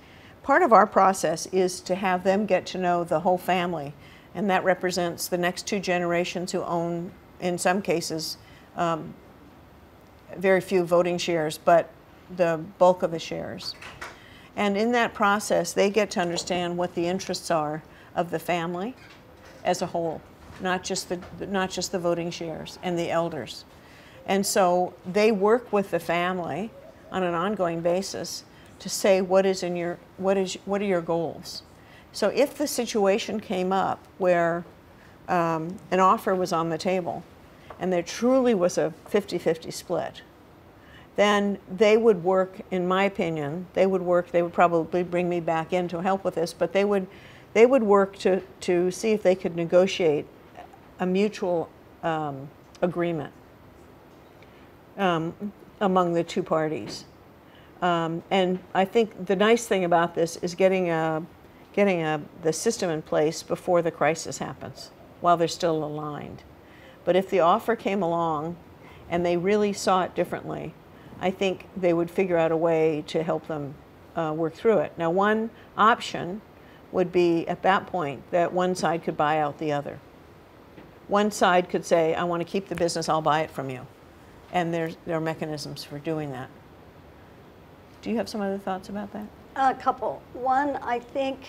part of our process is to have them get to know the whole family, and that represents the next two generations who own, in some cases, very few voting shares, but the bulk of the shares. And in that process, they get to understand what the interests are of the family as a whole, not just the voting shares and the elders. And so they work with the family on an ongoing basis to say what are your goals. So if the situation came up where an offer was on the table and there truly was a 50-50 split, then they would work, in my opinion, they would probably bring me back in to help with this, but they would work to see if they could negotiate a mutual agreement among the two parties. And I think the nice thing about this is getting the system in place before the crisis happens, while they're still aligned. But if the offer came along and they really saw it differently, I think they would figure out a way to help them work through it. Now, one option would be at that point that one side could buy out the other. One side could say, I want to keep the business, I'll buy it from you. And there are mechanisms for doing that. Do you have some other thoughts about that? A couple. One, I think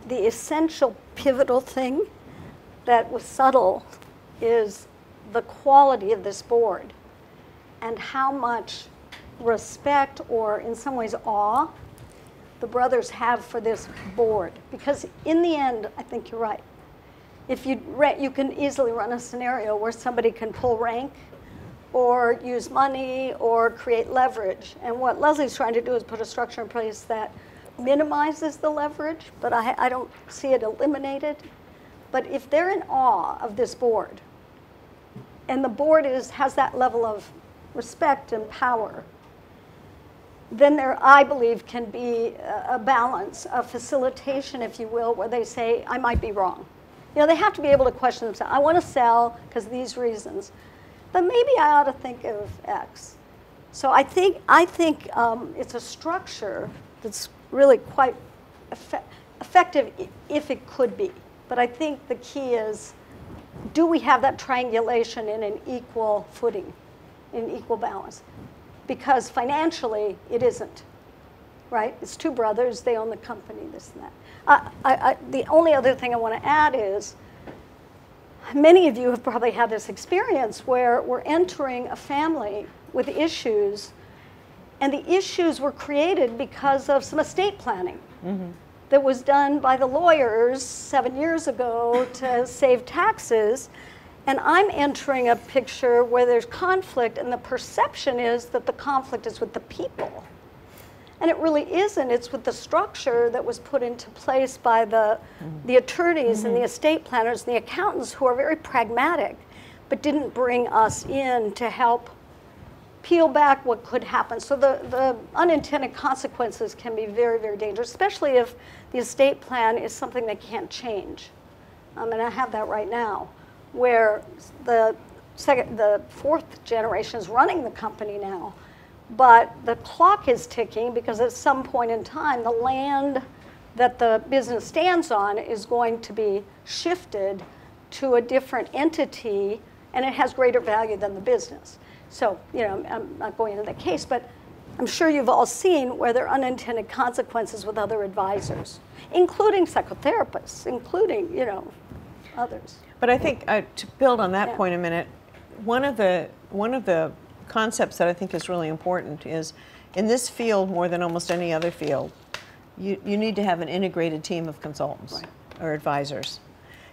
the essential pivotal thing that was subtle is the quality of this board and how much respect, or in some ways awe, the brothers have for this board. Because in the end, I think you're right. If you can easily run a scenario where somebody can pull rank or use money or create leverage. And what Leslie's trying to do is put a structure in place that minimizes the leverage, but I don't see it eliminated. But if they're in awe of this board, and the board has that level of respect and power, then there, I believe, can be a balance, a facilitation, if you will, where they say, I might be wrong. You know, they have to be able to question themselves. I want to sell because of these reasons, but maybe I ought to think of X. So I think it's a structure that's really quite effective if it could be. But I think the key is, do we have that triangulation in an equal footing, in equal balance? Because financially, it isn't, right? It's two brothers, they own the company, this and that. The only other thing I want to add is, many of you have probably had this experience where we're entering a family with issues, and the issues were created because of some estate planning that was done by the lawyers 7 years ago to save taxes. And I'm entering a picture where there's conflict, and the perception is that the conflict is with the people. And it really isn't. It's with the structure that was put into place by the attorneys and the estate planners and the accountants, who are very pragmatic, but didn't bring us in to help peel back what could happen. So the unintended consequences can be very, very dangerous, especially if the estate plan is something they can't change. And I have that right now, where the fourth generation is running the company now, but the clock is ticking because at some point in time, the land that the business stands on is going to be shifted to a different entity, and it has greater value than the business. So, you know, I'm not going into that case, but I'm sure you've all seen where there are unintended consequences with other advisors, including psychotherapists, including, you know, others. But I think, to build on that point a minute, one of the concepts that I think is really important is, in this field more than almost any other field, you need to have an integrated team of consultants or advisors.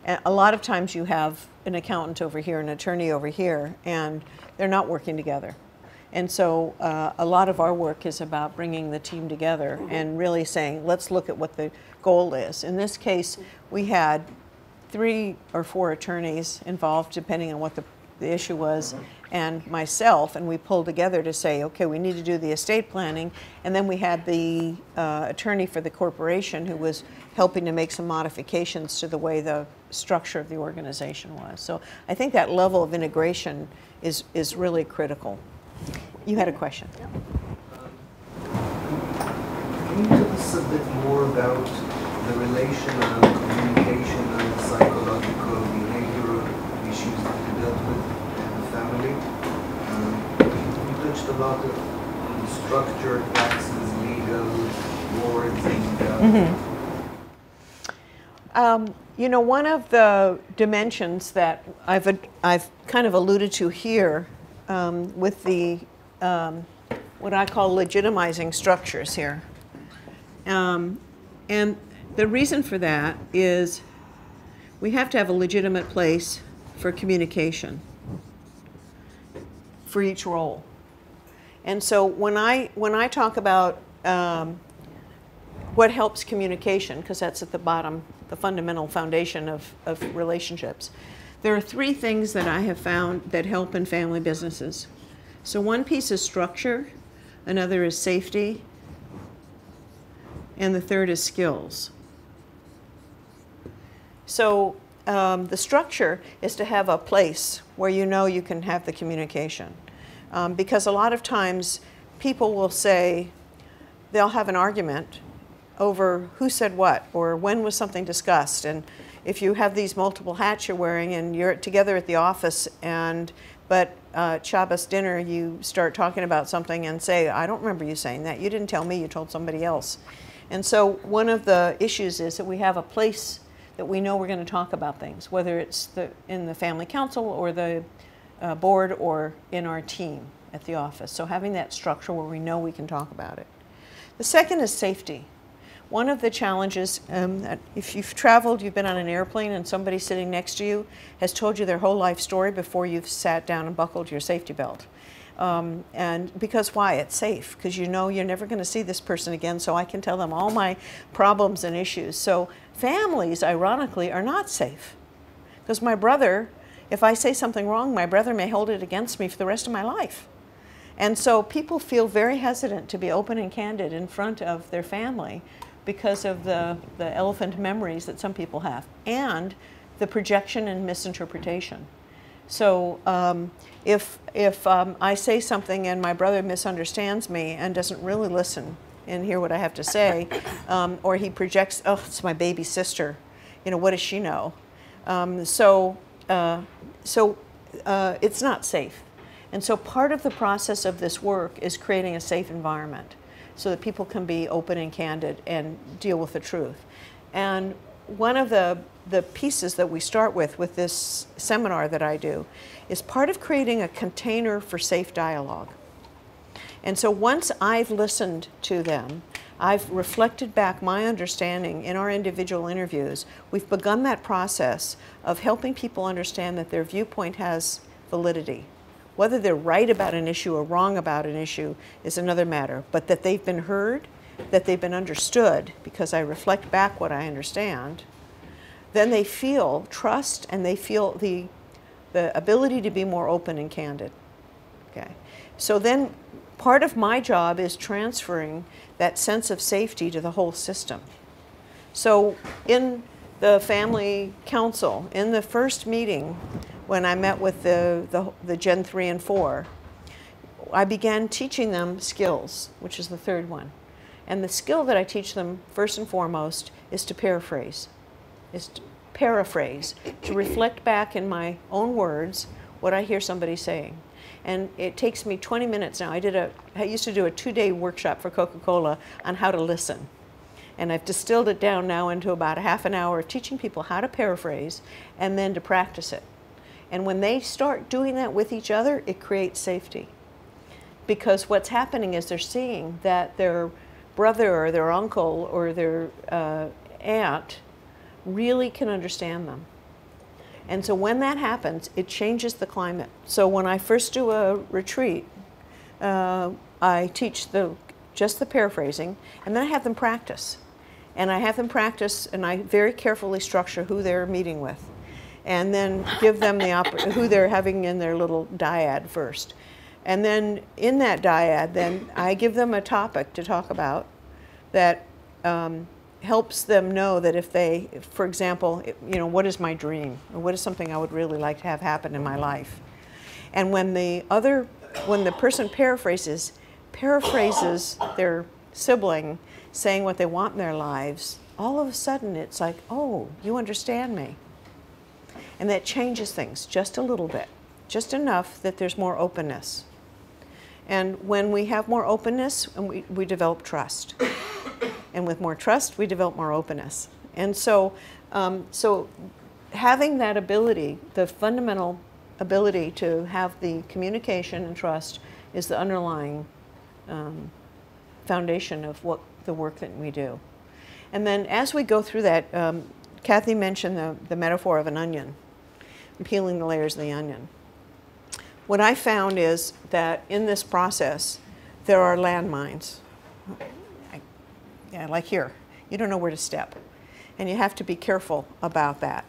And a lot of times you have an accountant over here, an attorney over here, and they're not working together. And so a lot of our work is about bringing the team together and really saying, let's look at what the goal is. In this case, we had 3 or 4 attorneys involved, depending on what the issue was, and myself, and we pulled together to say, okay, we need to do the estate planning, and then we had the attorney for the corporation who was helping to make some modifications to the way the structure of the organization was. So I think that level of integration is really critical. You had a question. Can you tell us a bit more about the relational communication and psychological behavioral issues that you dealt with in the family? You touched a lot on structured taxes, legal boards, and you know, one of the dimensions that I've kind of alluded to here with the what I call legitimizing structures here, and the reason for that is we have to have a legitimate place for communication for each role. And so when I talk about what helps communication, because that's at the bottom, the fundamental foundation of relationships, there are 3 things that I have found that help in family businesses. So one piece is structure, another is safety, and the third is skills. So the structure is to have a place where you know you can have the communication. Because a lot of times people will say, they'll have an argument over who said what or when was something discussed. And if you have these multiple hats you're wearing and you're together at the office, but Shabbos dinner you start talking about something and say, I don't remember you saying that. You didn't tell me, you told somebody else. And so one of the issues is that we have a place that we know we're going to talk about things, whether it's in the family council or the board or in our team at the office. So having that structure where we know we can talk about it. The second is safety. One of the challenges, if you've traveled, you've been on an airplane and somebody sitting next to you has told you their whole life story before you've sat down and buckled your safety belt. And because why? It's safe, because you know you're never going to see this person again, so I can tell them all my problems and issues. So families, ironically, are not safe. Because my brother, if I say something wrong, my brother may hold it against me for the rest of my life. And so people feel very hesitant to be open and candid in front of their family because of the elephant memories that some people have, and the projection and misinterpretation. So if I say something and my brother misunderstands me and doesn't really listen and hear what I have to say, or he projects, oh, it's my baby sister, you know, what does she know? It's not safe. And so part of the process of this work is creating a safe environment so that people can be open and candid and deal with the truth. And one of the pieces that we start with this seminar that I do is part of creating a container for safe dialogue. And so once I've listened to them, I've reflected back my understanding in our individual interviews. We've begun that process of helping people understand that their viewpoint has validity. Whether they're right about an issue or wrong about an issue is another matter, but that they've been heard, that they've been understood, because I reflect back what I understand, then they feel trust and they feel the ability to be more open and candid. Okay. So then part of my job is transferring that sense of safety to the whole system. So in the family council, in the first meeting, when I met with the Gen 3 and 4, I began teaching them skills, which is the third one. And the skill that I teach them, first and foremost, is to paraphrase. To reflect back in my own words what I hear somebody saying. And it takes me 20 minutes now. I used to do a 2-day workshop for Coca-Cola on how to listen. And I've distilled it down now into about a half an hour of teaching people how to paraphrase and then to practice it. And when they start doing that with each other, it creates safety. Because what's happening is they're seeing that their brother or their uncle or their aunt really can understand them. And so when that happens, it changes the climate. So when I first do a retreat, I teach just the paraphrasing, and then I have them practice. And I have them practice, and I very carefully structure who they're meeting with. And then give them who they're having in their little dyad first. And then in that dyad, then I give them a topic to talk about that helps them know that if they, for example, you know, what is my dream? Or what is something I would really like to have happen in my life? And when the person paraphrases their sibling saying what they want in their lives, all of a sudden it's like, oh, you understand me. And that changes things just a little bit, just enough that there's more openness. And when we have more openness, we develop trust. And with more trust, we develop more openness. And so, having that ability, the fundamental ability to have the communication and trust is the underlying foundation of the work that we do. And then as we go through that, Kathy mentioned the metaphor of an onion, peeling the layers of the onion. What I found is that in this process, there are landmines. Like here, you don't know where to step. And you have to be careful about that.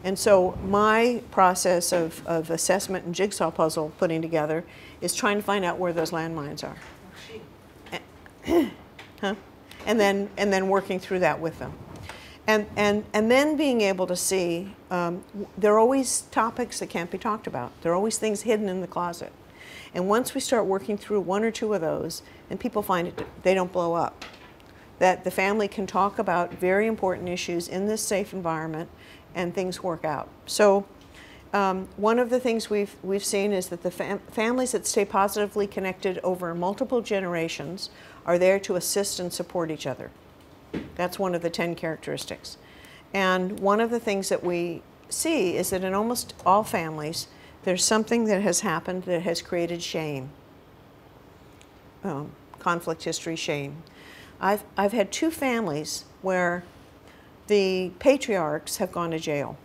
And so my process of assessment and jigsaw puzzle putting together is trying to find out where those landmines are. Huh? And then working through that with them. And then being able to see, there are always topics that can't be talked about. There are always things hidden in the closet. And once we start working through one or two of those, and people find they don't blow up. That the family can talk about very important issues in this safe environment and things work out. So one of the things we've seen is that the families that stay positively connected over multiple generations are there to assist and support each other. That's one of the 10 characteristics. And one of the things that we see is that in almost all families, there's something that has happened that has created shame. Conflict history, shame. I've had 2 families where the patriarchs have gone to jail.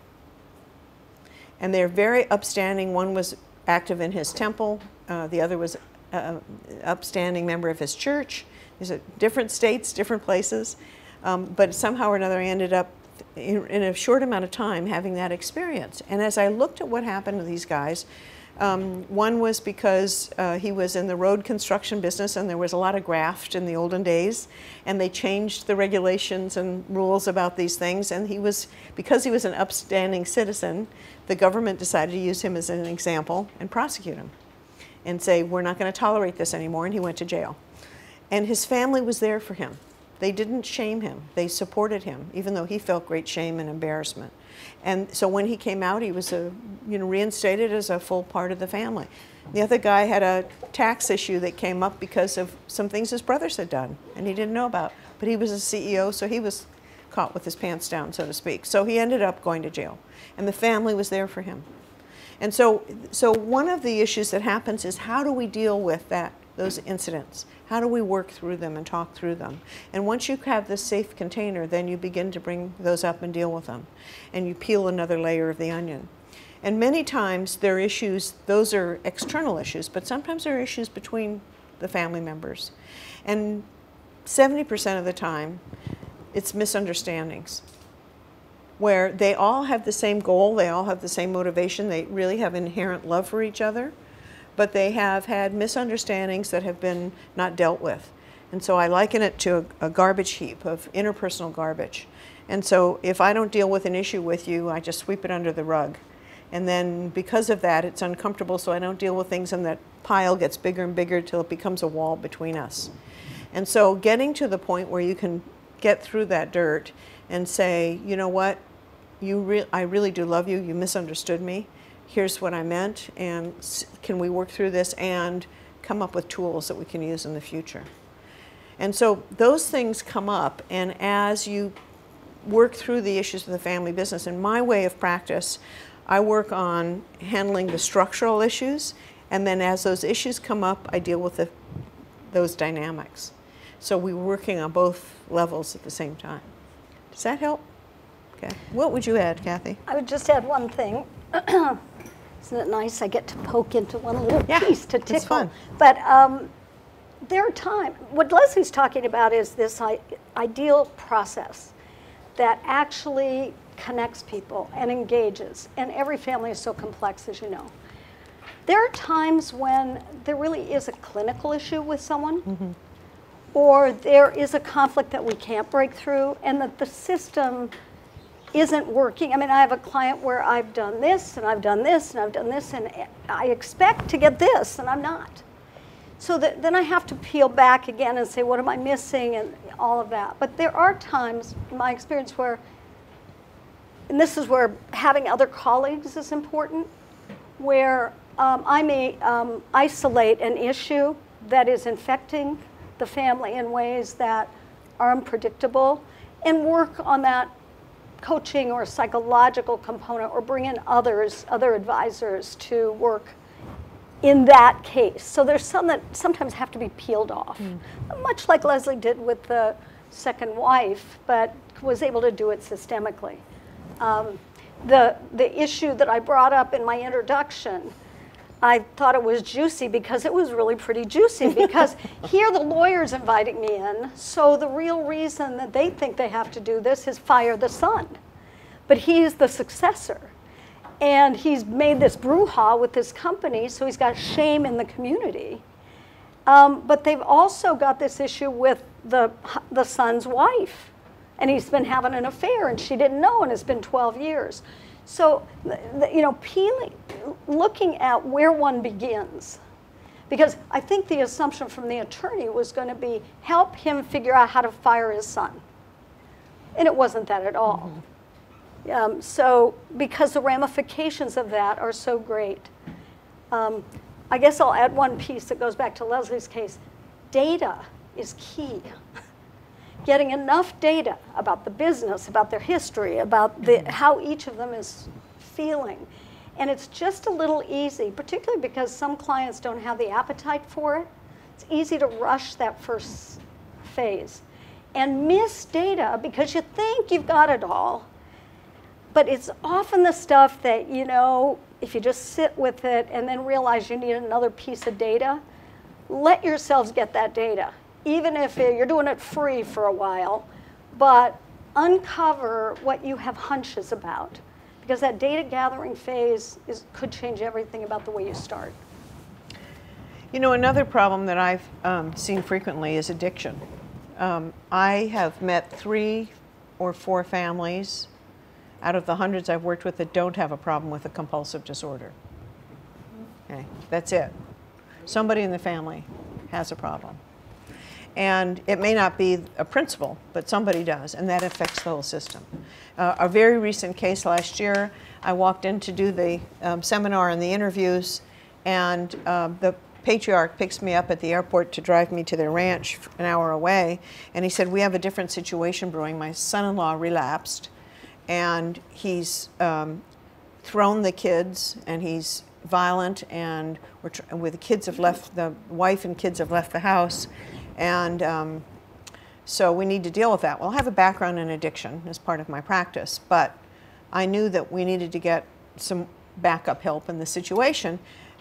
And they're very upstanding. One was active in his temple. The other was an upstanding member of his church. These are different states, different places. But somehow or another, I ended up in a short amount of time having that experience. And as I looked at what happened to these guys, one was because he was in the road construction business and there was a lot of graft in the olden days, and they changed the regulations and rules about these things, and because he was an upstanding citizen, the government decided to use him as an example and prosecute him and say, we're not going to tolerate this anymore, and he went to jail. And his family was there for him. They didn't shame him. They supported him, even though he felt great shame and embarrassment. And so when he came out, he was reinstated as a full part of the family. The other guy had a tax issue that came up because of some things his brothers had done, and he didn't know about. But he was a CEO, so he was caught with his pants down, so to speak. So he ended up going to jail, and the family was there for him. And so one of the issues that happens is, how do we deal with those incidents? How do we work through them and talk through them? And once you have this safe container, then you begin to bring those up and deal with them. And you peel another layer of the onion. And many times there are issues, those are external issues, but sometimes there are issues between the family members. And 70% of the time, it's misunderstandings, where they all have the same goal, they all have the same motivation, they really have inherent love for each other, but they have had misunderstandings that have been not dealt with. And so I liken it to a garbage heap of interpersonal garbage. And so if I don't deal with an issue with you, I just sweep it under the rug. And then because of that, it's uncomfortable, so I don't deal with things, and that pile gets bigger and bigger till it becomes a wall between us. And so getting to the point where you can get through that dirt and say, you know what, I really do love you, you misunderstood me. Here's what I meant, and can we work through this and come up with tools that we can use in the future? And so those things come up, and as you work through the issues of the family business, in my way of practice, I work on handling the structural issues, and then as those issues come up, I deal with those dynamics. So we're working on both levels at the same time. Does that help? Okay. What would you add, Kathy? I would just add one thing. Isn't it nice? I get to poke into one little piece to tickle. It's fun. But there are times, what Leslie's talking about is this ideal process that actually connects people and engages. And every family is so complex, as you know. There are times when there really is a clinical issue with someone, or there is a conflict that we can't break through, and that the system isn't working. I mean, I have a client where I've done this, and I've done this, and I've done this, and I expect to get this, and I'm not. So then I have to peel back again and say, what am I missing, and all of that. But there are times, in my experience, where, and this is where having other colleagues is important, where I may isolate an issue that is infecting the family in ways that are unpredictable, and work on that coaching or psychological component, or bring in other advisors to work in that case. So there's some that sometimes have to be peeled off, much like Lezlie did with the second wife, but was able to do it systemically. The issue that I brought up in my introduction, I thought it was juicy because it was really pretty juicy, because here the lawyer's inviting me in, so the real reason that they think they have to do this is fire the son. But he's the successor. And he's made this brouhaha with this company, so he's got shame in the community. But they've also got this issue with the son's wife. And he's been having an affair, and she didn't know, and it's been 12 years. So, you know, looking at where one begins. Because I think the assumption from the attorney was going to be, help him figure out how to fire his son. And it wasn't that at all. So, because the ramifications of that are so great. I guess I'll add one piece that goes back to Leslie's case. Data is key. getting enough data about the business, about their history, about how each of them is feeling. And it's just a little easy, particularly because some clients don't have the appetite for it. It's easy to rush that first phase and miss data because you think you've got it all. But it's often the stuff that, you know, if you just sit with it and then realize you need another piece of data, let yourselves get that data, even if you're doing it free for a while, but uncover what you have hunches about, because that data gathering phase could change everything about the way you start. You know, another problem that I've seen frequently is addiction. I have met 3 or 4 families out of the hundreds I've worked with that don't have a problem with a compulsive disorder. Okay, that's it. Somebody in the family has a problem. And it may not be a principal, but somebody does, and that affects the whole system. A very recent case last year, I walked in to do the seminar and the interviews, and the patriarch picks me up at the airport to drive me to their ranch an hour away, and he said, we have a different situation brewing. My son-in-law relapsed, and he's thrown the kids, and he's violent, and with the kids have left, the wife and kids have left the house, and so we need to deal with that. Well, I have a background in addiction as part of my practice, but I knew that we needed to get some backup help in the situation,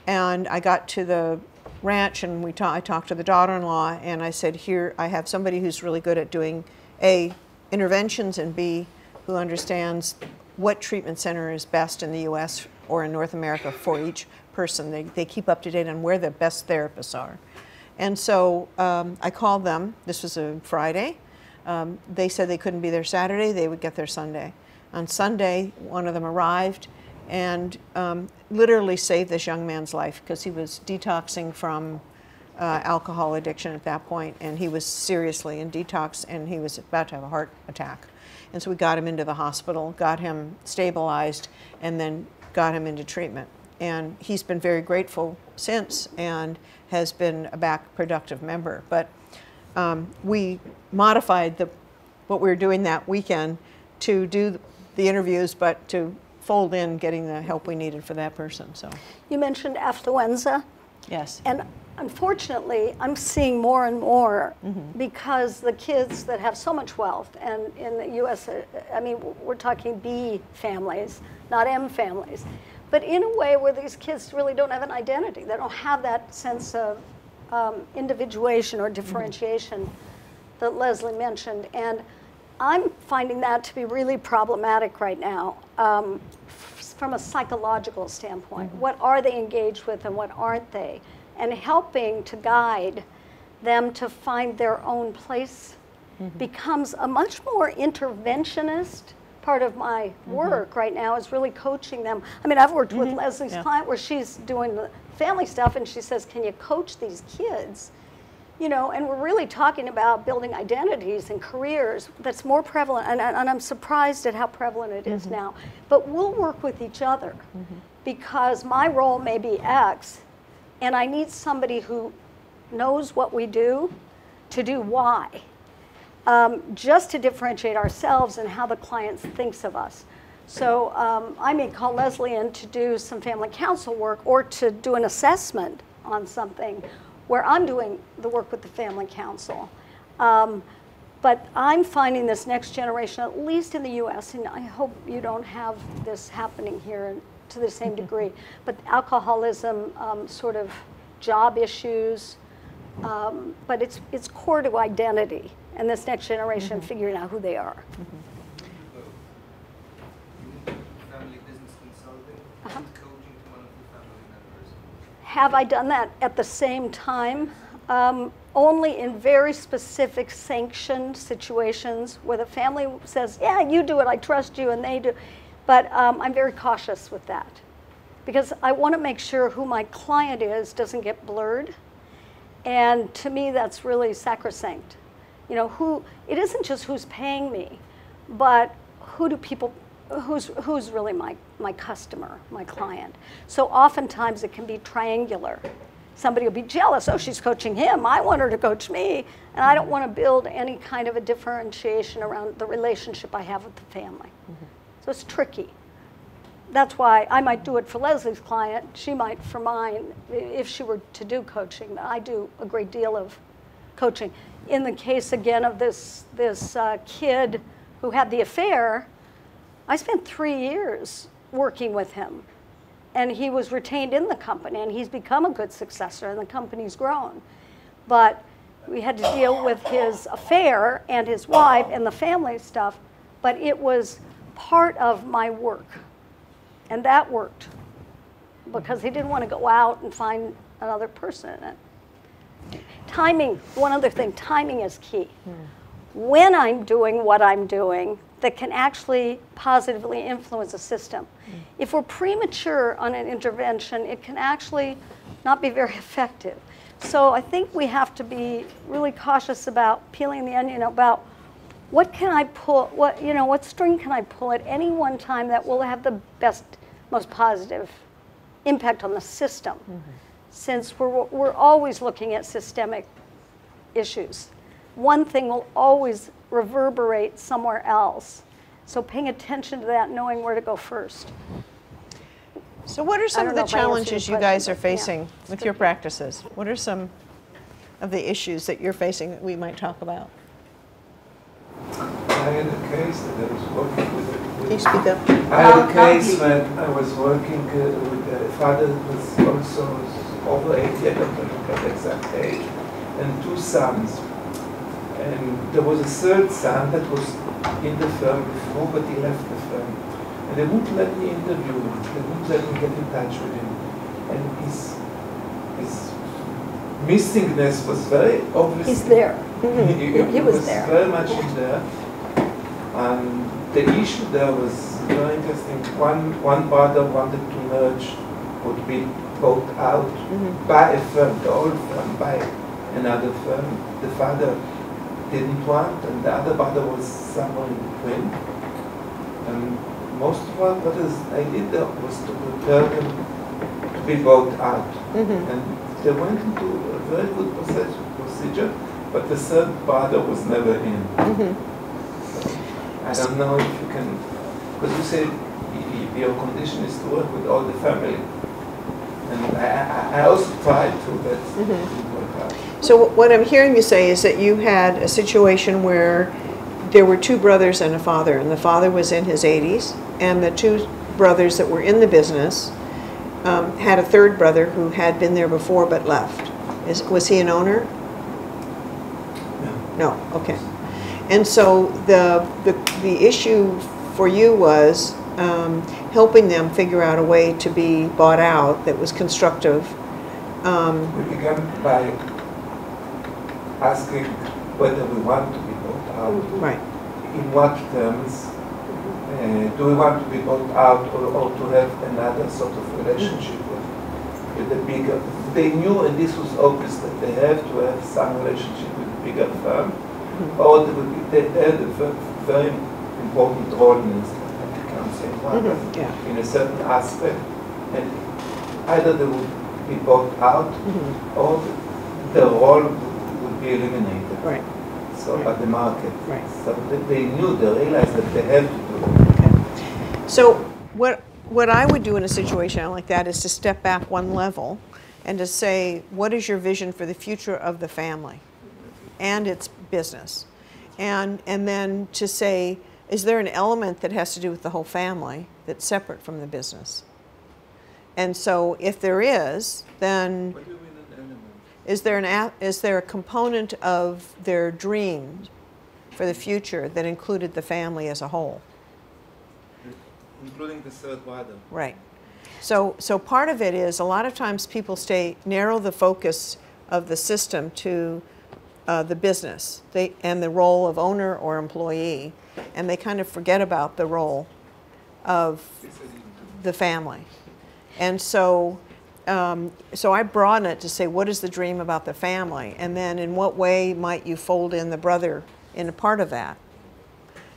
and I got to the ranch, and I talked to the daughter-in-law, and I said, here, I have somebody who's really good at doing A, interventions, and B, who understands what treatment center is best in the US or in North America for each person. They keep up to date on where the best therapists are. And so I called them. This was a Friday. They said they couldn't be there Saturday. They would get there Sunday. On Sunday, one of them arrived and literally saved this young man's life because he was detoxing from alcohol addiction at that point, and he was seriously in detox, and he was about to have a heart attack. And so we got him into the hospital, got him stabilized, and then got him into treatment. And he's been very grateful since and has been a back productive member. But we modified what we were doing that weekend to do the interviews, but to fold in getting the help we needed for that person. So You mentioned affluenza. yes. And unfortunately, I'm seeing more and more because the kids that have so much wealth, and in the US, I mean, we're talking B families, not M families, but in a way where these kids really don't have an identity. They don't have that sense of individuation or differentiation that Lezlie mentioned. And I'm finding that to be really problematic right now from a psychological standpoint. What are they engaged with and what aren't they? And helping to guide them to find their own place becomes a much more interventionist part of my work right now, is really coaching them. I mean, I've worked with Leslie's client where she's doing the family stuff, and she says, can you coach these kids? You know, and we're really talking about building identities and careers that's more prevalent, and I'm surprised at how prevalent it is now. But we'll work with each other because my role may be X, and I need somebody who knows what we do to do Y, just to differentiate ourselves and how the client thinks of us. So I may call Lezlie in to do some family council work or to do an assessment on something where I'm doing the work with the family council. But I'm finding this next generation, at least in the US, and I hope you don't have this happening here to the same degree, but alcoholism, sort of job issues, but it's core to identity, and this next generation figuring out who they are. Family business consulting and coaching to one of the family members. Have I done that at the same time? Only in very specific sanctioned situations where the family says, yeah, you do it, I trust you, and they do. But I'm very cautious with that because I want to make sure who my client is doesn't get blurred. And to me, that's really sacrosanct. You know, it isn't just who's paying me, but who's really my customer, my client. So oftentimes it can be triangular. somebody will be jealous. Oh, she's coaching him. I want her to coach me. And I don't want to build any kind of a differentiation around the relationship I have with the family. So it's tricky. That's why I might do it for Leslie's client. She might for mine, if she were to do coaching. I do a great deal of coaching. In the case, again, of this kid who had the affair, I spent 3 years working with him. And he was retained in the company, and he's become a good successor, and the company's grown. But we had to deal with his affair and his wife and the family stuff, but it was part of my work. And that worked, because he didn't want to go out and find another person in it. Timing, one other thing, timing is key. When I'm doing what I'm doing, that can actually positively influence a system. If we're premature on an intervention, it can actually not be very effective. So I think we have to be really cautious about peeling the onion about what can I pull, what string can I pull at any one time that will have the best, most positive impact on the system, since we're always looking at systemic issues. One thing will always reverberate somewhere else. So paying attention to that, knowing where to go first. So what are some of the challenges you guys are facing with your practices? What are some of the issues that you're facing that we might talk about? I had a case that I was working with. Can you speak up? I had a case when I was working with a father who was also over 80, I don't know the exact age, and 2 sons. And there was a 3rd son that was in the firm before, but he left the firm. And they wouldn't let me interview him. They wouldn't let me get in touch with him. And his missingness was very obvious. He's there. He was there. Very much in there. And the issue there was very interesting. One brother wanted to merge, would be bought out by a firm, the old firm, by another firm. The father didn't want, and the other brother was somewhere in between. And most of what I did there was to prepare them to be bought out. And they went into a very good procedure, but the 3rd brother was never in. I don't know if you can, because you said your condition is to work with all the family. And I also tried to, but it didn't work out. So what I'm hearing you say is that you had a situation where there were 2 brothers and a father, and the father was in his 80s, and the 2 brothers that were in the business had a 3rd brother who had been there before but left. Was he an owner? No. No, okay. And so the issue for you was helping them figure out a way to be bought out that was constructive. We began by asking whether we want to be bought out. Right. In what terms? Do we want to be bought out or to have another sort of relationship with the bigger? They knew, and this was obvious, that they have to have some relationship with the bigger firm, or they had a very important role in this. I can't say in a certain aspect, and either they would be bought out or the role would be eliminated. Right. So by the market. Right. So they knew, they realized that they have to do it. Okay. So what I would do in a situation like that is to step back one level and to say, what is your vision for the future of the family and its business? And then to say, is there an element that has to do with the whole family that's separate from the business? And so if there is, then What do you mean an element? is there a component of their dream for the future that included the family as a whole? Including the 3rd brother. Right. So part of it is a lot of times people narrow the focus of the system to the business and the role of owner or employee, and they kind of forget about the role of the family. And so I broaden it to say, what is the dream about the family? And then in what way might you fold in the brother in a part of that?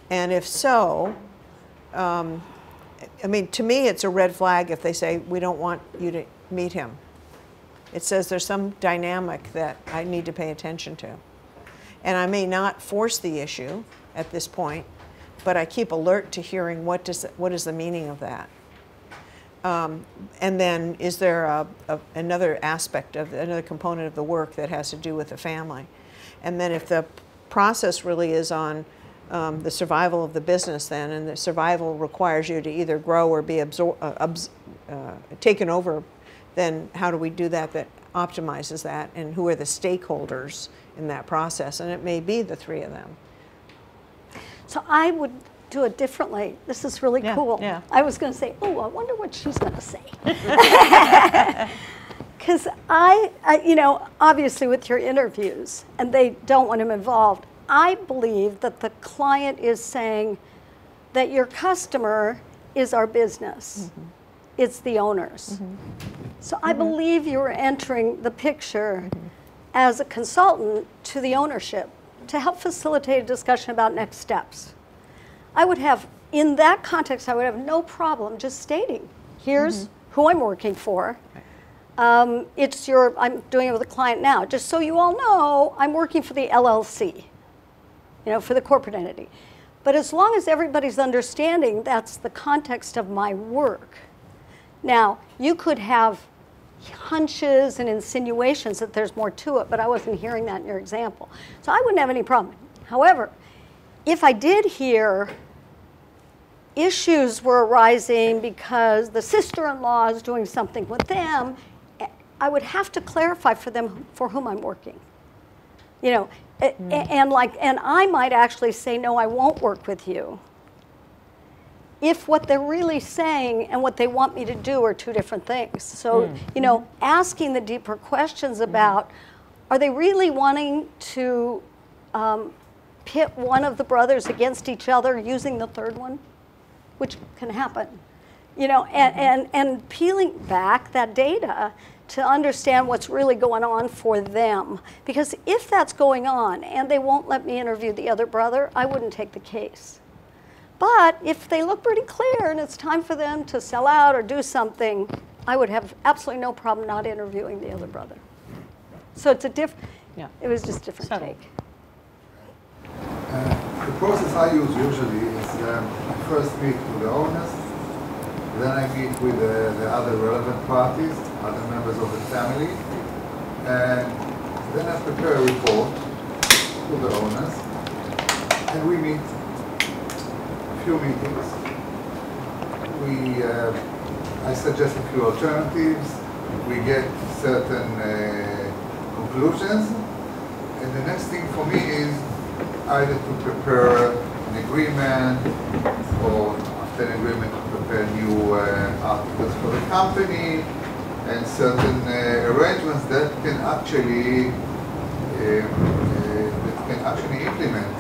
And if so, I mean, to me, it's a red flag if they say, we don't want you to meet him. It says there's some dynamic that I need to pay attention to. And I may not force the issue at this point, but I keep alert to hearing what is the meaning of that. And then is there another aspect of another component of the work that has to do with the family? And then if the process really is on the survival of the business then, and the survival requires you to either grow or be taken over, then how do we do that optimizes that, and who are the stakeholders in that process? And it may be the three of them. So I would do it differently. This is really cool. Yeah. I was going to say, oh, I wonder what she's going to say. Because you know, obviously with your interviews, and they don't want him involved, I believe that the client is saying that your customer is our business. Mm-hmm. It's the owners. Mm-hmm. So I believe you're entering the picture as a consultant to the ownership to help facilitate a discussion about next steps. I would have, in that context, I would have no problem just stating, here's who I'm working for. I'm doing it with a client now. Just so you all know, I'm working for the LLC, you know, for the corporate entity. But as long as everybody's understanding that's the context of my work. Now, you could have hunches and insinuations that there's more to it, but I wasn't hearing that in your example. So I wouldn't have any problem. However, if I did hear issues were arising because the sister-in-law is doing something with them, I would have to clarify for them for whom I'm working. You know, and I might actually say, no, I won't work with you, if what they're really saying and what they want me to do are two different things. So, you know, asking the deeper questions about, are they really wanting to pit one of the brothers against each other using the third one, which can happen, you know, and peeling back that data to understand what's really going on for them. Because if that's going on and they won't let me interview the other brother, I wouldn't take the case. But if they look pretty clear and it's time for them to sell out or do something, I would have absolutely no problem not interviewing the other brother. So it's it was just a different take. The process I use usually is I first meet with the owners, then I meet with the other relevant parties, other members of the family, and then I prepare a report to the owners, and we meet a few meetings. I suggest a few alternatives, we get certain conclusions, and the next thing for me is either to prepare an agreement, or after an agreement to prepare new articles for the company, and certain arrangements that can actually implement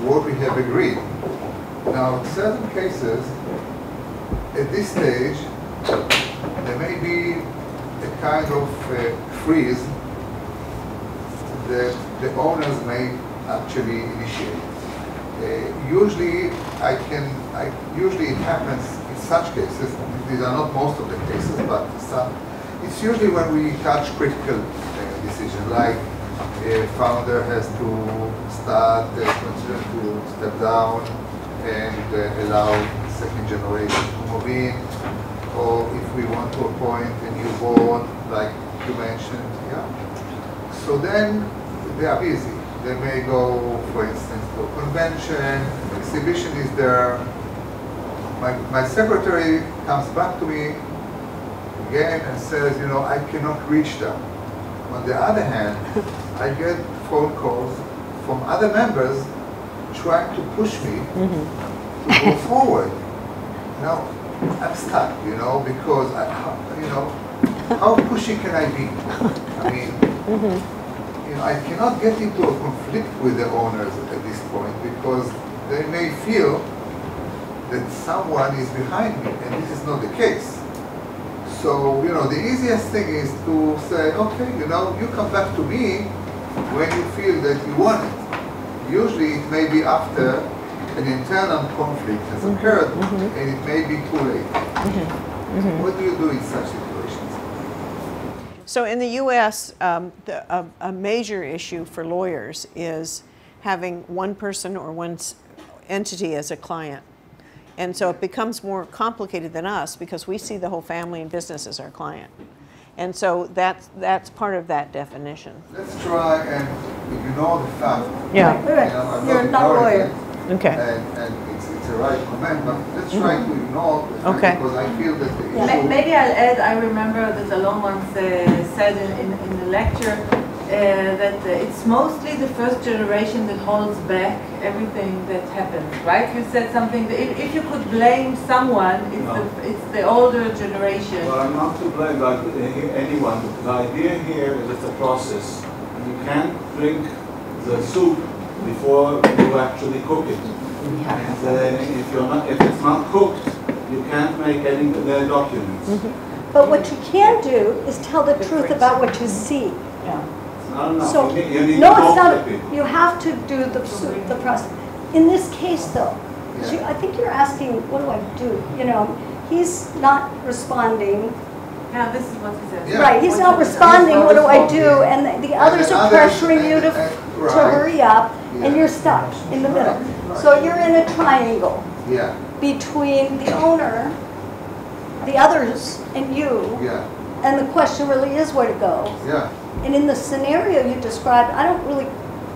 what we have agreed. Now, in certain cases, at this stage, there may be a kind of freeze that the owners may actually initiate. Usually it happens in such cases. These are not most of the cases, but some. It's usually when we touch critical decisions, like a founder has to start consider to step down and allow second generation to move in, or if we want to appoint a new board, like you mentioned, So then they are busy. They may go, for instance, to a convention, an exhibition is there. My secretary comes back to me again and says, you know, I cannot reach them. On the other hand, I get phone calls from other members trying to push me to go forward. Now, I'm stuck, you know, because, how pushy can I be? I mean, I cannot get into a conflict with the owners at this point because they may feel that someone is behind me, and this is not the case. So, the easiest thing is to say, okay, you come back to me when you feel that you want it. Usually it may be after an internal conflict has occurred, and it may be too late. What do you do in such situations? So in the U.S., a major issue for lawyers is having one person or one entity as a client. And so it becomes more complicated than us because we see the whole family and business as our client. And so that's part of that definition. Let's try and ignore the fact. Yeah. You're not a lawyer. Okay. And it's a right comment, but let's try to ignore the fact because I feel that the issue... Maybe I'll add, I remember that Alon once said in the lecture that it's mostly the first generation that holds back everything that happens, right? You said something, that if you could blame someone, it's the older generation. Well, I'm not to blame anyone. The idea here is it's a process. You can't drink the soup before you actually cook it. And if it's not cooked, you can't make any documents. But what you can do is tell the truth about what you see. Not enough. So, you need no, to it's talk not. to people. You have to do the process. In this case, though, I think you're asking, what do I do? You know, he's not responding. Yeah, this is what he says. Yeah. Right, he's not responding. What do I do? And the others are pressuring you to hurry up, and you're stuck in the middle. So you're in a triangle between the owner, the others, and you. And the question really is where to go. And in the scenario you described,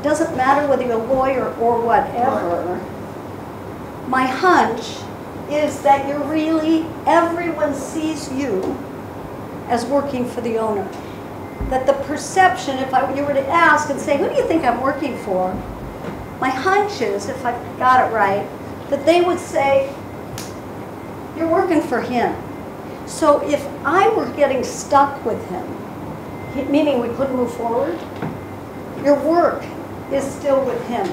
doesn't matter whether you're a lawyer or whatever. My hunch is that everyone sees you as working for the owner. That the perception, if you were to ask and say, who do you think I'm working for? My hunch is, if I got it right, that they would say, you're working for him. So if I were getting stuck with him, meaning we couldn't move forward, your work is still with him.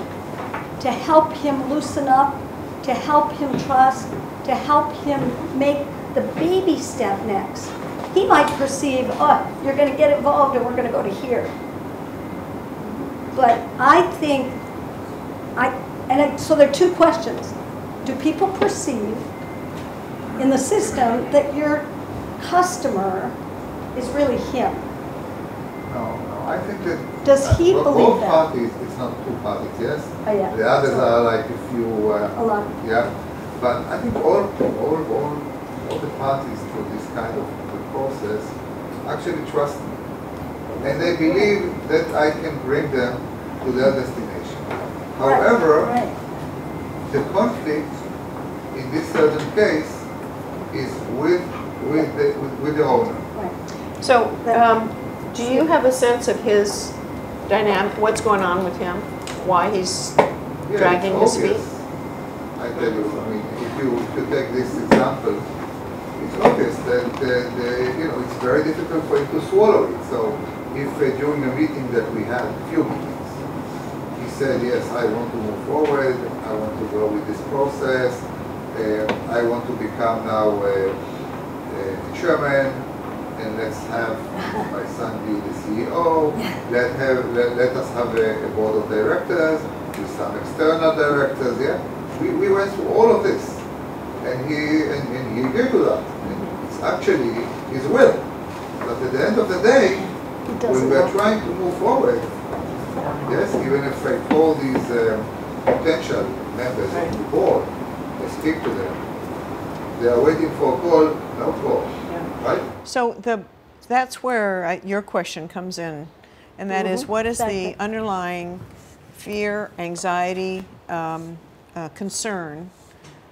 To help him loosen up, to help him trust, to help him make the baby step next. He might perceive, oh, you're going to get involved and we're going to go to here. But I think, so there are two questions. Do people perceive in the system that your customer is really him? No, I think that... Does he believe both that? parties, it's not two parties, yes? Oh, yeah. The others are like if you... a lot. Yeah. But I think all the parties to this kind of process actually trust me. And they believe that I can bring them to their destination. However, the conflict in this certain case is with the owner. So, do you have a sense of his dynamic, what's going on with him? Why he's dragging his feet? I tell you, I mean, if you take this example, it's obvious that it's very difficult for him to swallow it. So, if during a meeting that we had, a few meetings, he said, yes, I want to move forward, I want to go with this process, I want to become now a chairman, and let's have my son be the CEO. Let us have a board of directors with some external directors. Yeah, we went through all of this, and he agreed to that. And it's actually his will. But at the end of the day, when we are trying to move forward, yes, even if I call these potential members of the board, I speak to them. They are waiting for a call, no call. Right? So that's where your question comes in, and that is, what is the underlying fear, anxiety, concern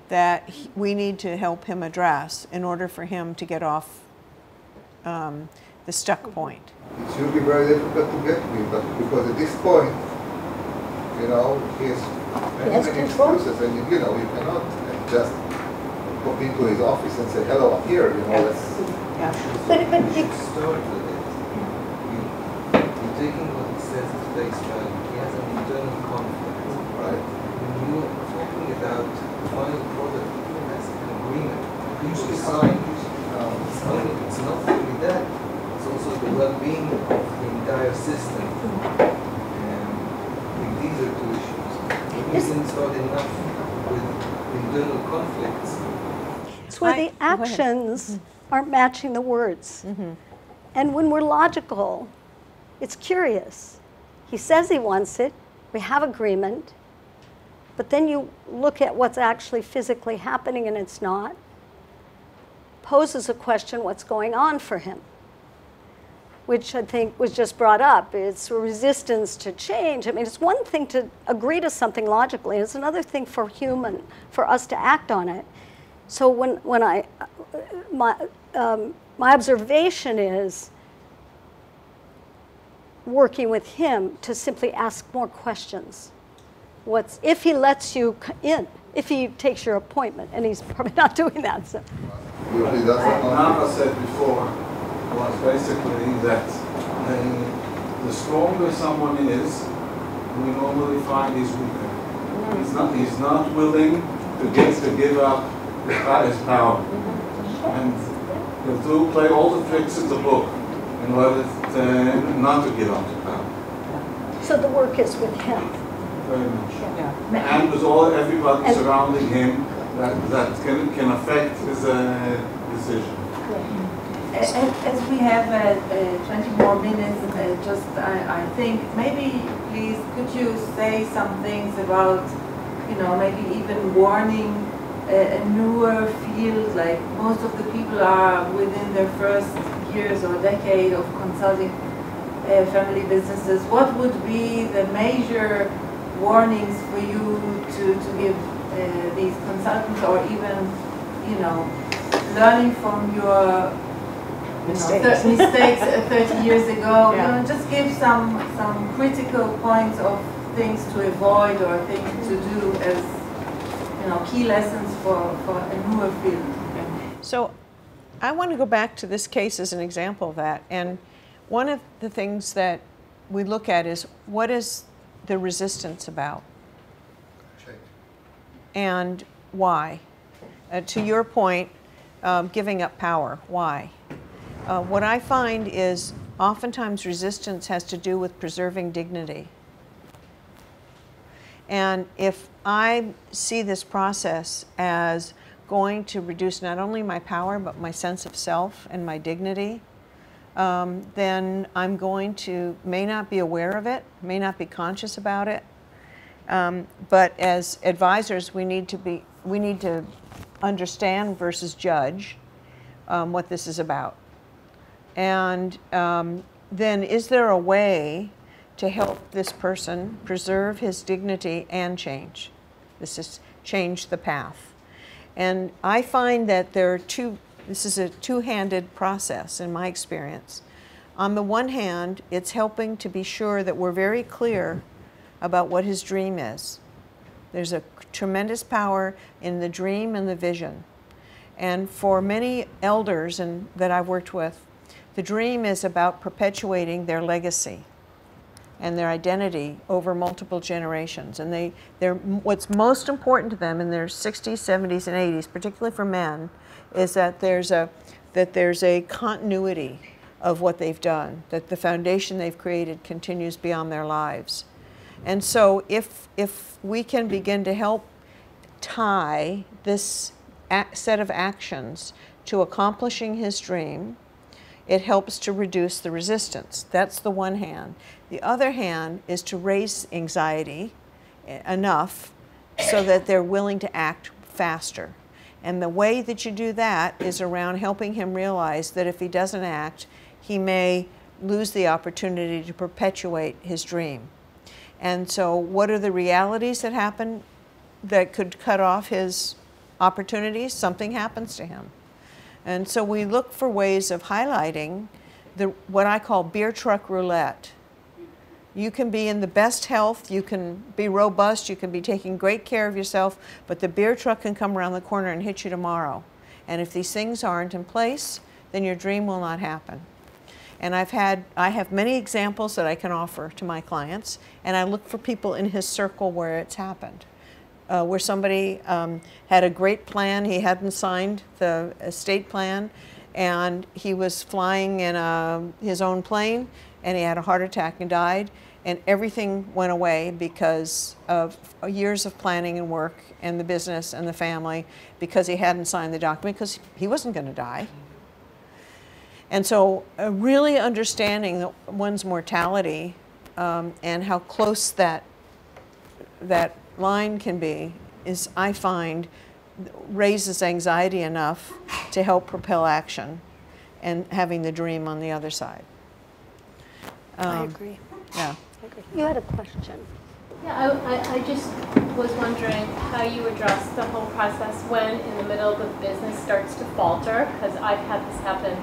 that we need to help him address in order for him to get off the stuck point? It should be very difficult to get me, but because at this point, he has many excuses, and you cannot just pop into his office and say, hello, I'm here, let's... But you start with it. You're taking what he says at face value. He has an internal conflict, right? When you're talking about the final product, that's an agreement. You sign. It's not only that, it's also the well-being of the entire system. And I think these are two issues. If we didn't start enough with internal conflicts, it's where the actions aren't matching the words. And when we're logical, it's curious. He says he wants it, we have agreement, but then you look at what's actually physically happening and it's not. Poses a question, what's going on for him? Which I think was just brought up. It's a resistance to change. I mean, it's one thing to agree to something logically. It's another thing for us to act on it. So my observation is working with him to simply ask more questions. If he lets you in, if he takes your appointment, and he's probably not doing that. So. Nava said before was basically that the stronger someone is, we normally find he's weaker. He's not willing to give up his power. And he'll play all the tricks in the book in order not to give up the power. So the work is with him. Very much. Yeah. And with everybody surrounding him that can affect his decision. As we have 20 more minutes, I think maybe please could you say some things about, maybe even warning a newer field, like most of the people are within their first years or decade of consulting family businesses. What would be the major warnings for you to give these consultants, or even, learning from your mistakes 30 years ago? Yeah. Just give some critical points of things to avoid or things to do as key lessons for a newer field. So I want to go back to this case as an example of that. And one of the things that we look at is, what is the resistance about? Change. And why? To your point, giving up power, why? What I find is oftentimes resistance has to do with preserving dignity. And if I see this process as going to reduce not only my power, but my sense of self and my dignity, then I'm going to, may not be aware of it, may not be conscious about it, but as advisors, we need to understand versus judge what this is about. And then is there a way to help this person preserve his dignity and change? This is change the path. And I find that this is a two-handed process in my experience. On the one hand, it's helping to be sure that we're very clear about what his dream is. There's a tremendous power in the dream and the vision. And for many elders that I've worked with, the dream is about perpetuating their legacy and their identity over multiple generations. And what's most important to them in their 60s, 70s, and 80s, particularly for men, is that there's a continuity of what they've done, that the foundation they've created continues beyond their lives. And so if we can begin to help tie this set of actions to accomplishing his dream, it helps to reduce the resistance. That's the one hand. The other hand is to raise anxiety enough so that they're willing to act faster. And the way that you do that is around helping him realize that if he doesn't act, he may lose the opportunity to perpetuate his dream. And so what are the realities that happen that could cut off his opportunities? Something happens to him. And so we look for ways of highlighting what I call beer truck roulette. You can be in the best health, you can be robust, you can be taking great care of yourself, but the beer truck can come around the corner and hit you tomorrow. And if these things aren't in place, then your dream will not happen. And I have many examples that I can offer to my clients, and I look for people in his circle where it's happened. Where somebody had a great plan, he hadn't signed the estate plan, and he was flying in his own plane, and he had a heart attack and died, and everything went away because of years of planning and work and the business and the family, because he hadn't signed the document, because he wasn't going to die. And so really understanding one's mortality and how close that line can be is, I find, raises anxiety enough to help propel action and having the dream on the other side. I agree. Yeah. I agree. You had a question. Yeah, I just was wondering how you address the whole process when in the middle the business starts to falter, because I've had this happen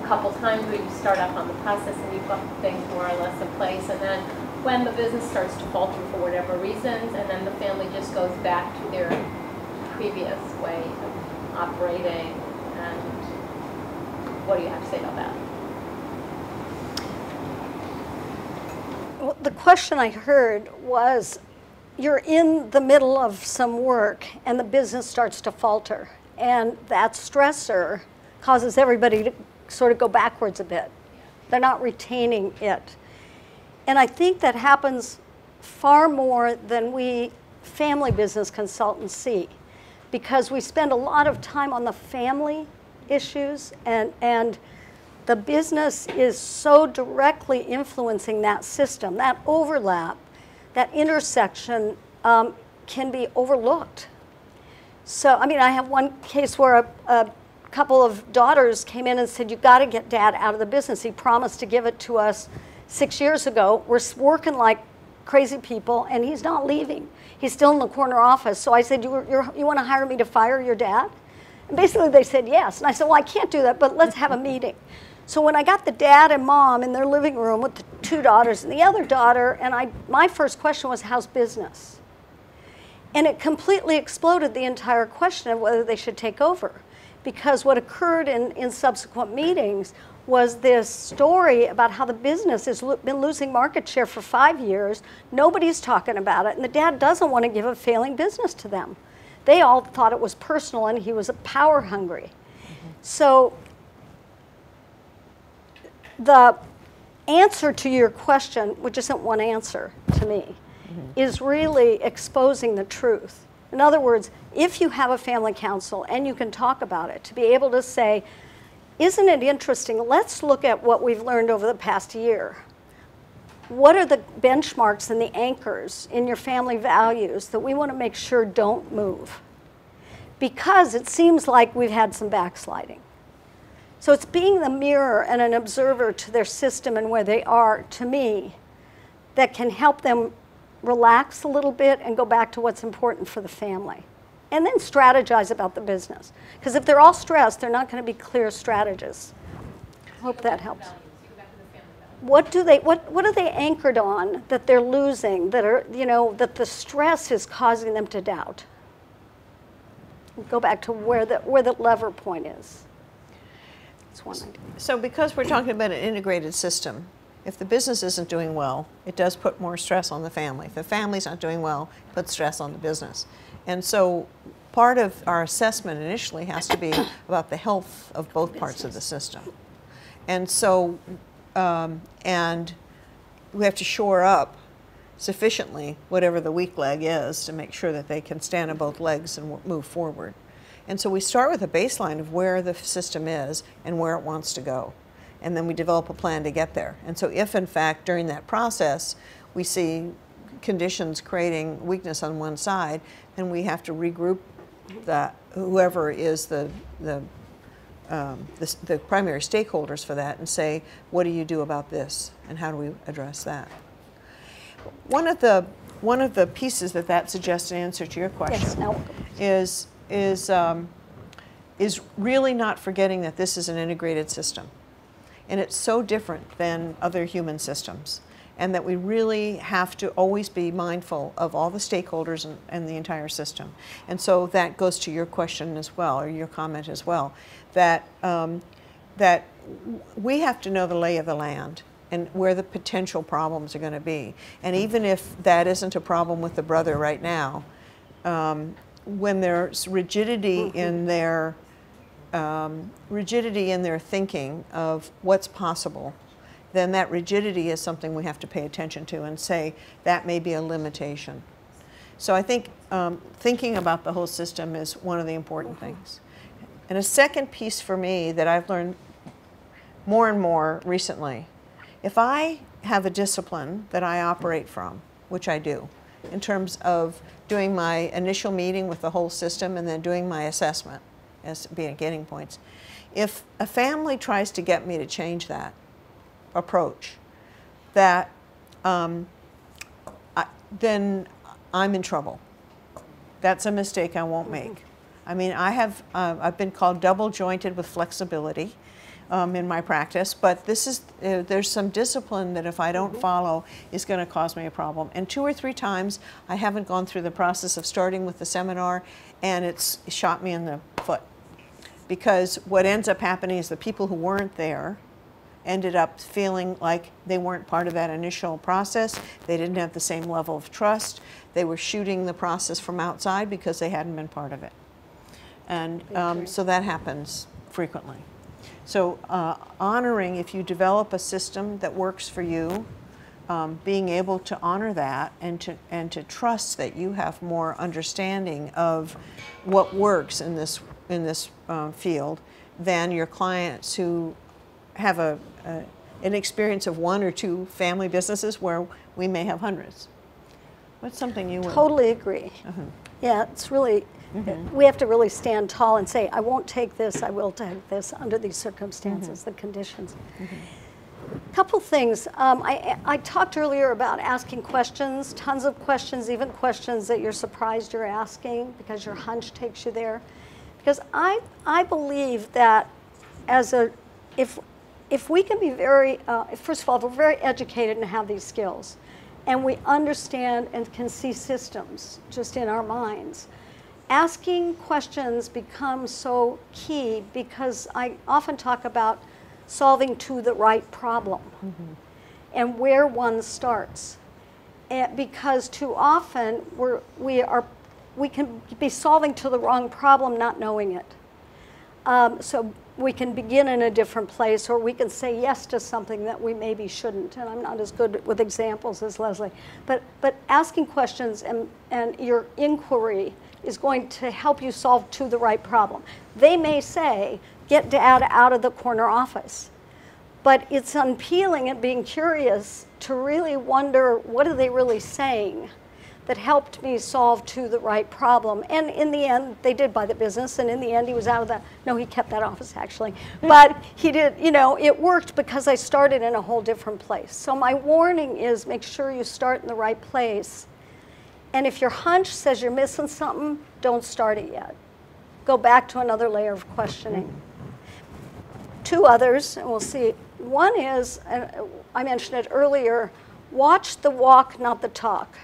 a couple times where you start up on the process and you've got things more or less in place, and then when the business starts to falter for whatever reasons, and then the family just goes back to their previous way of operating, and what do you have to say about that? Well, the question I heard was, you're in the middle of some work and the business starts to falter, and that stressor causes everybody to sort of go backwards a bit. They're not retaining it. And I think that happens far more than we family business consultants see, because we spend a lot of time on the family issues, and the business is so directly influencing that system. That overlap, that intersection can be overlooked. So, I mean, I have one case where a couple of daughters came in and said, you've got to get Dad out of the business. He promised to give it to us 6 years ago. We're working like crazy people, and he's not leaving. He's still in the corner office. So I said, you want to hire me to fire your dad? And basically they said yes. And I said, well, I can't do that, but let's have a meeting. So when I got the dad and mom in their living room with the two daughters and the other daughter, and my first question was, how's business? And it completely exploded the entire question of whether they should take over. Because what occurred in subsequent meetings was this story about how the business has been losing market share for 5 years. Nobody's talking about it, and the dad doesn't want to give a failing business to them. They all thought it was personal, and he was power hungry. So the answer to your question, which isn't one answer to me, is really exposing the truth. In other words, if you have a family council and you can talk about it, to be able to say, isn't it interesting? Let's look at what we've learned over the past year. What are the benchmarks and the anchors in your family values that we want to make sure don't move? Because it seems like we've had some backsliding. So it's being the mirror and an observer to their system and where they are, to me, that can help them relax a little bit and go back to what's important for the family. And then strategize about the business. Because if they're all stressed, they're not going to be clear strategists. Hope that helps. What are they anchored on that they're losing, that are, that the stress is causing them to doubt? Go back to where the lever point is. That's one idea. So because we're talking about an integrated system, if the business isn't doing well, it does put more stress on the family. If the family's not doing well, it puts stress on the business. And so part of our assessment initially has to be about the health of both parts of the system. And so, and we have to shore up sufficiently whatever the weak leg is to make sure that they can stand on both legs and move forward. And so we start with a baseline of where the system is and where it wants to go. And then we develop a plan to get there. And so if, in fact, during that process, we see conditions creating weakness on one side, then we have to regroup whoever is the primary stakeholders for that and say, what do you do about this? And how do we address that? One of the pieces that suggests an answer to your question is really not forgetting that this is an integrated system. And it's so different than other human systems, and that we really have to always be mindful of all the stakeholders and the entire system. And so that goes to your question as well, or your comment as well, that we have to know the lay of the land and where the potential problems are going to be. And even if that isn't a problem with the brother right now, when there's rigidity in their thinking of what's possible, then that rigidity is something we have to pay attention to and say that may be a limitation. So I think thinking about the whole system is one of the important things. And a second piece for me that I've learned more and more recently, if I have a discipline that I operate from, which I do, in terms of doing my initial meeting with the whole system and then doing my assessment as beginning points, if a family tries to get me to change that approach, that then I'm in trouble. That's a mistake I won't make. I mean, I've been called double jointed with flexibility in my practice, but this is there's some discipline that if I don't follow is going to cause me a problem. And 2 or 3 times I haven't gone through the process of starting with the seminar, and it's shot me in the foot, because what ends up happening is the people who weren't there ended up feeling like they weren't part of that initial process. They didn't have the same level of trust. They were shooting the process from outside because they hadn't been part of it. And so that happens frequently. So honoring, if you develop a system that works for you, being able to honor that and to trust that you have more understanding of what works in this field than your clients who have an experience of 1 or 2 family businesses where we may have hundreds. What's something you would? Totally agree. Yeah, it's really, we have to really stand tall and say, I won't take this, I will take this under these circumstances, the conditions. A couple things. I talked earlier about asking questions, tons of questions, even questions that you're surprised you're asking because your hunch takes you there. Because I believe that if we can be very, first of all, if we're very educated and have these skills, and we understand and can see systems just in our minds, asking questions becomes so key, because I often talk about solving to the right problem and where one starts. And because too often we can be solving to the wrong problem not knowing it. So we can begin in a different place, or we can say yes to something that we maybe shouldn't. And I'm not as good with examples as Lezlie. But asking questions and your inquiry is going to help you solve to the right problem. They may say, get Dad out of the corner office. But it's unpeeling and being curious to really wonder, what are they really saying, that helped me solve to the right problem. And in the end, they did buy the business, and in the end, he was out of that. No, he kept that office, actually. But he did, you know, it worked because I started in a whole different place. So my warning is, make sure you start in the right place. And if your hunch says you're missing something, don't start it yet. Go back to another layer of questioning. 2 others, and we'll see. One is, and I mentioned it earlier, watch the walk, not the talk.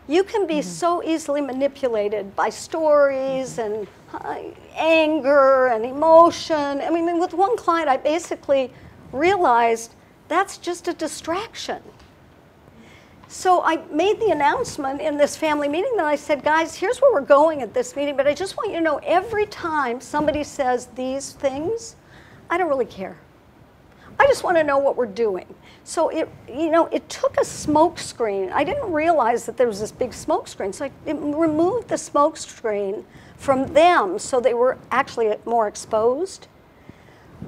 You can be so easily manipulated by stories and anger and emotion. I mean, with one client, I basically realized that's just a distraction. So I made the announcement in this family meeting that I said, guys, here's where we're going at this meeting, but I just want you to know, every time somebody says these things, I don't really care. I just want to know what we're doing. So it took a smoke screen. I didn't realize that there was this big smoke screen. So it removed the smoke screen from them so they were actually more exposed.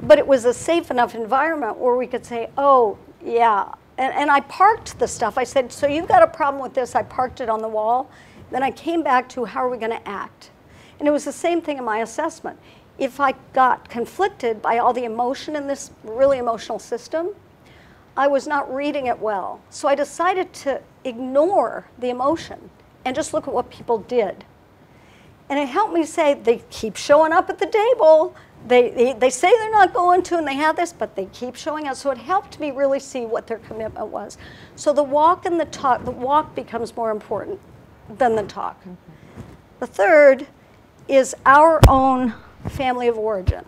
But it was a safe enough environment where we could say, oh, yeah. And I parked the stuff. I said, so you've got a problem with this. I parked it on the wall. Then I came back to, how are we going to act? And it was the same thing in my assessment. If I got conflicted by all the emotion in this really emotional system, I was not reading it well. So I decided to ignore the emotion and just look at what people did. And it helped me say, they keep showing up at the table. They say they're not going to, and they have this, but they keep showing up. So it helped me really see what their commitment was. So the walk and the talk, the walk becomes more important than the talk. The third is our own family of origin.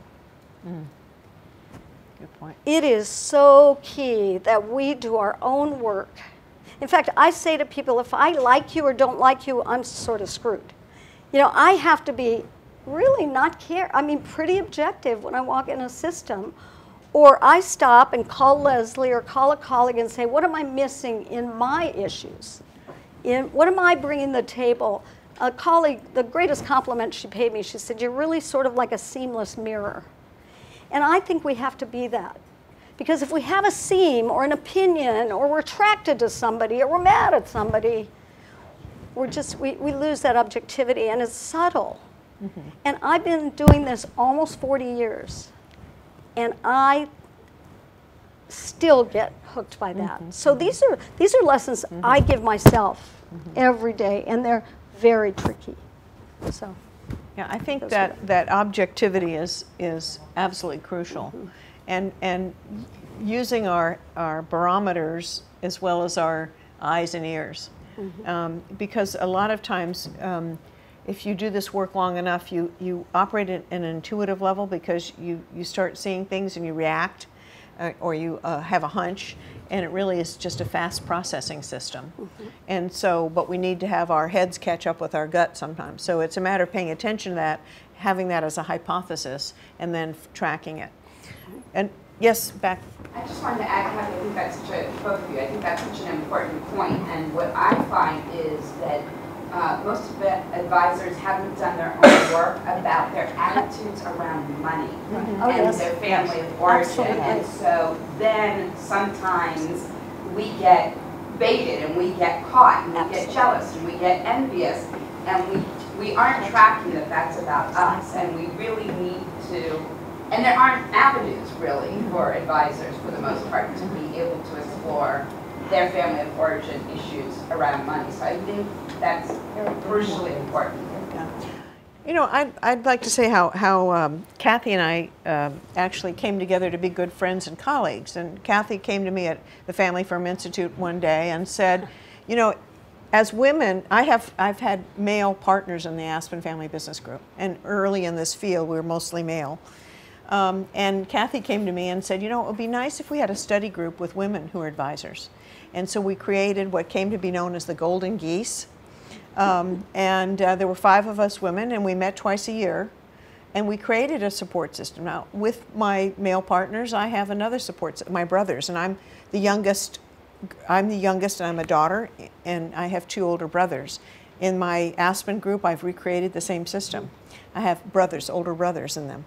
Good point. It is so key that we do our own work. In fact, I say to people, if I like you or don't like you, I'm sort of screwed. You know, I have to be really not care. I mean, pretty objective when I walk in a system. Or I stop and call Lezlie or call a colleague and say, what am I missing in my issues? What am I bringing to the table? A colleague, the greatest compliment she paid me, she said, you're really sort of like a seamless mirror. And I think we have to be that. Because if we have a seam or an opinion or we're attracted to somebody or we're mad at somebody, we lose that objectivity, and it's subtle. And I've been doing this almost 40 years, and I still get hooked by that. So these are lessons I give myself every day, and they're very tricky. So yeah, I think that objectivity is absolutely crucial, and using our barometers as well as our eyes and ears, because a lot of times if you do this work long enough, you operate at an intuitive level, because you start seeing things and you react, or you have a hunch, and it really is just a fast processing system. And so, but we need to have our heads catch up with our gut sometimes. So it's a matter of paying attention to that, having that as a hypothesis, and then tracking it. And yes, back. I just wanted to add, Kathy, I think that's both of you, I think that's such an important point. And what I find is that most of the advisors haven't done their own work about their attitudes around money and their family of origin. And so then sometimes we get baited and we get caught and we get jealous and we get envious, and we aren't tracking that that's about us, and we really need to, and there aren't avenues really for advisors for the most part to be able to explore their family of origin issues around money. So I think that's crucially important. You know, I'd like to say how Kathy and I actually came together to be good friends and colleagues. And Kathy came to me at the Family Firm Institute one day and said, you know, as women, I've had male partners in the Aspen Family Business Group, and early in this field we were mostly male. And Kathy came to me and said, you know, it would be nice if we had a study group with women who are advisors. And so we created what came to be known as the Golden Geese. There were 5 of us women, and we met twice a year. And we created a support system. Now, with my male partners, I have another support system, my brothers, and I'm the youngest and I'm a daughter, and I have 2 older brothers. In my Aspen group, I've recreated the same system. I have brothers, older brothers in them.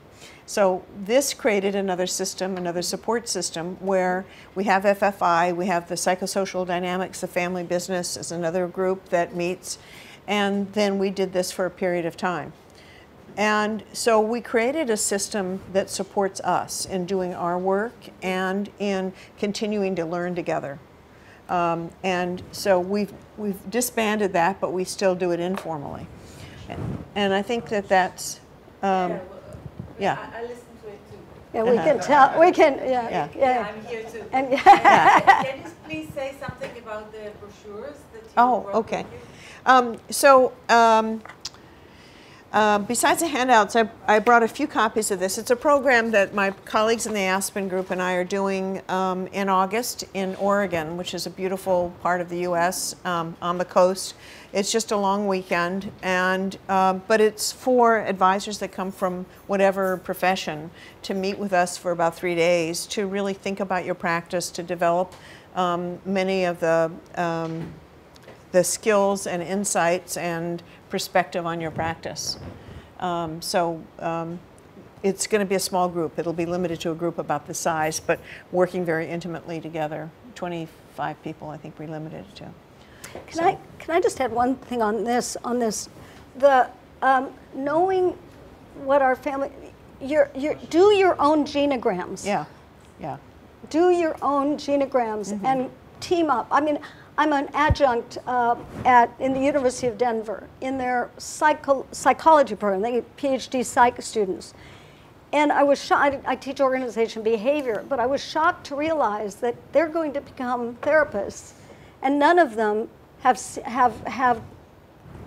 So this created another system, another support system, where we have FFI, we have the psychosocial dynamics of family business as another group that meets, and then we did this for a period of time. And so we created a system that supports us in doing our work and in continuing to learn together. And so we've disbanded that, but we still do it informally. And I think that's, yeah. I listen to it too. Yeah, we can tell, we can, yeah. I'm here too. And Can you please say something about the brochures that you brought okay. with you? Besides the handouts, I brought a few copies of this. It's a program that my colleagues in the Aspen group and I are doing in August in Oregon, which is a beautiful part of the U.S. On the coast. It's just a long weekend, and but it's for advisors that come from whatever profession to meet with us for about 3 days to really think about your practice, to develop many of the skills and insights and perspective on your practice. It's going to be a small group. It'll be limited to a group about this size, but working very intimately together. 25 people, I think we limited it to. Can I just add one thing on this? The knowing what our family, do your own genograms. Yeah, yeah. Do your own genograms and team up. I mean, I'm an adjunct in the University of Denver in their psychology program. They get PhD psych students. And I was shocked, I teach organization behavior, but I was shocked to realize that they're going to become therapists, and none of them have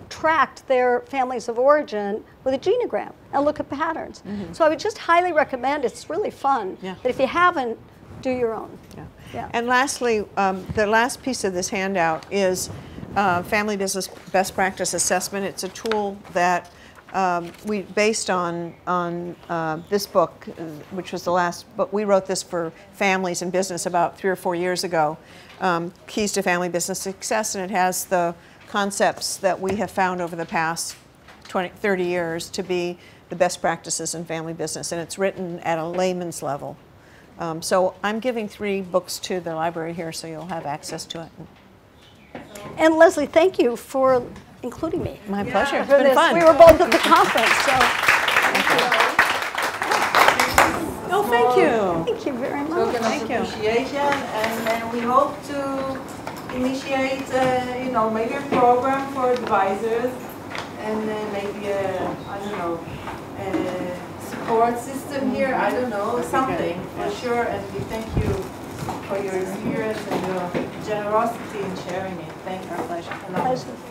tracked their families of origin with a genogram and look at patterns. So I would just highly recommend, it's really fun, but if you haven't, do your own. Yeah. And lastly, the last piece of this handout is Family Business Best Practice Assessment. It's a tool that we based on this book, which was the last book. We wrote this for families and business about 3 or 4 years ago, Keys to Family Business Success, and it has the concepts that we have found over the past 20, 30 years to be the best practices in family business, and it's written at a layman's level. So I'm giving 3 books to the library here, so you'll have access to it. And Lezlie, thank you for including me. My pleasure. It's For been this. fun. We were both at the conference, so Oh, thank you. thank you very much. Token of Thank you. appreciation, and we hope to initiate, maybe a program for advisors, and maybe I don't know, a support system here. I don't know, something for sure. And we thank you for your experience and your generosity in sharing it. Thank you. Our pleasure. Pleasure.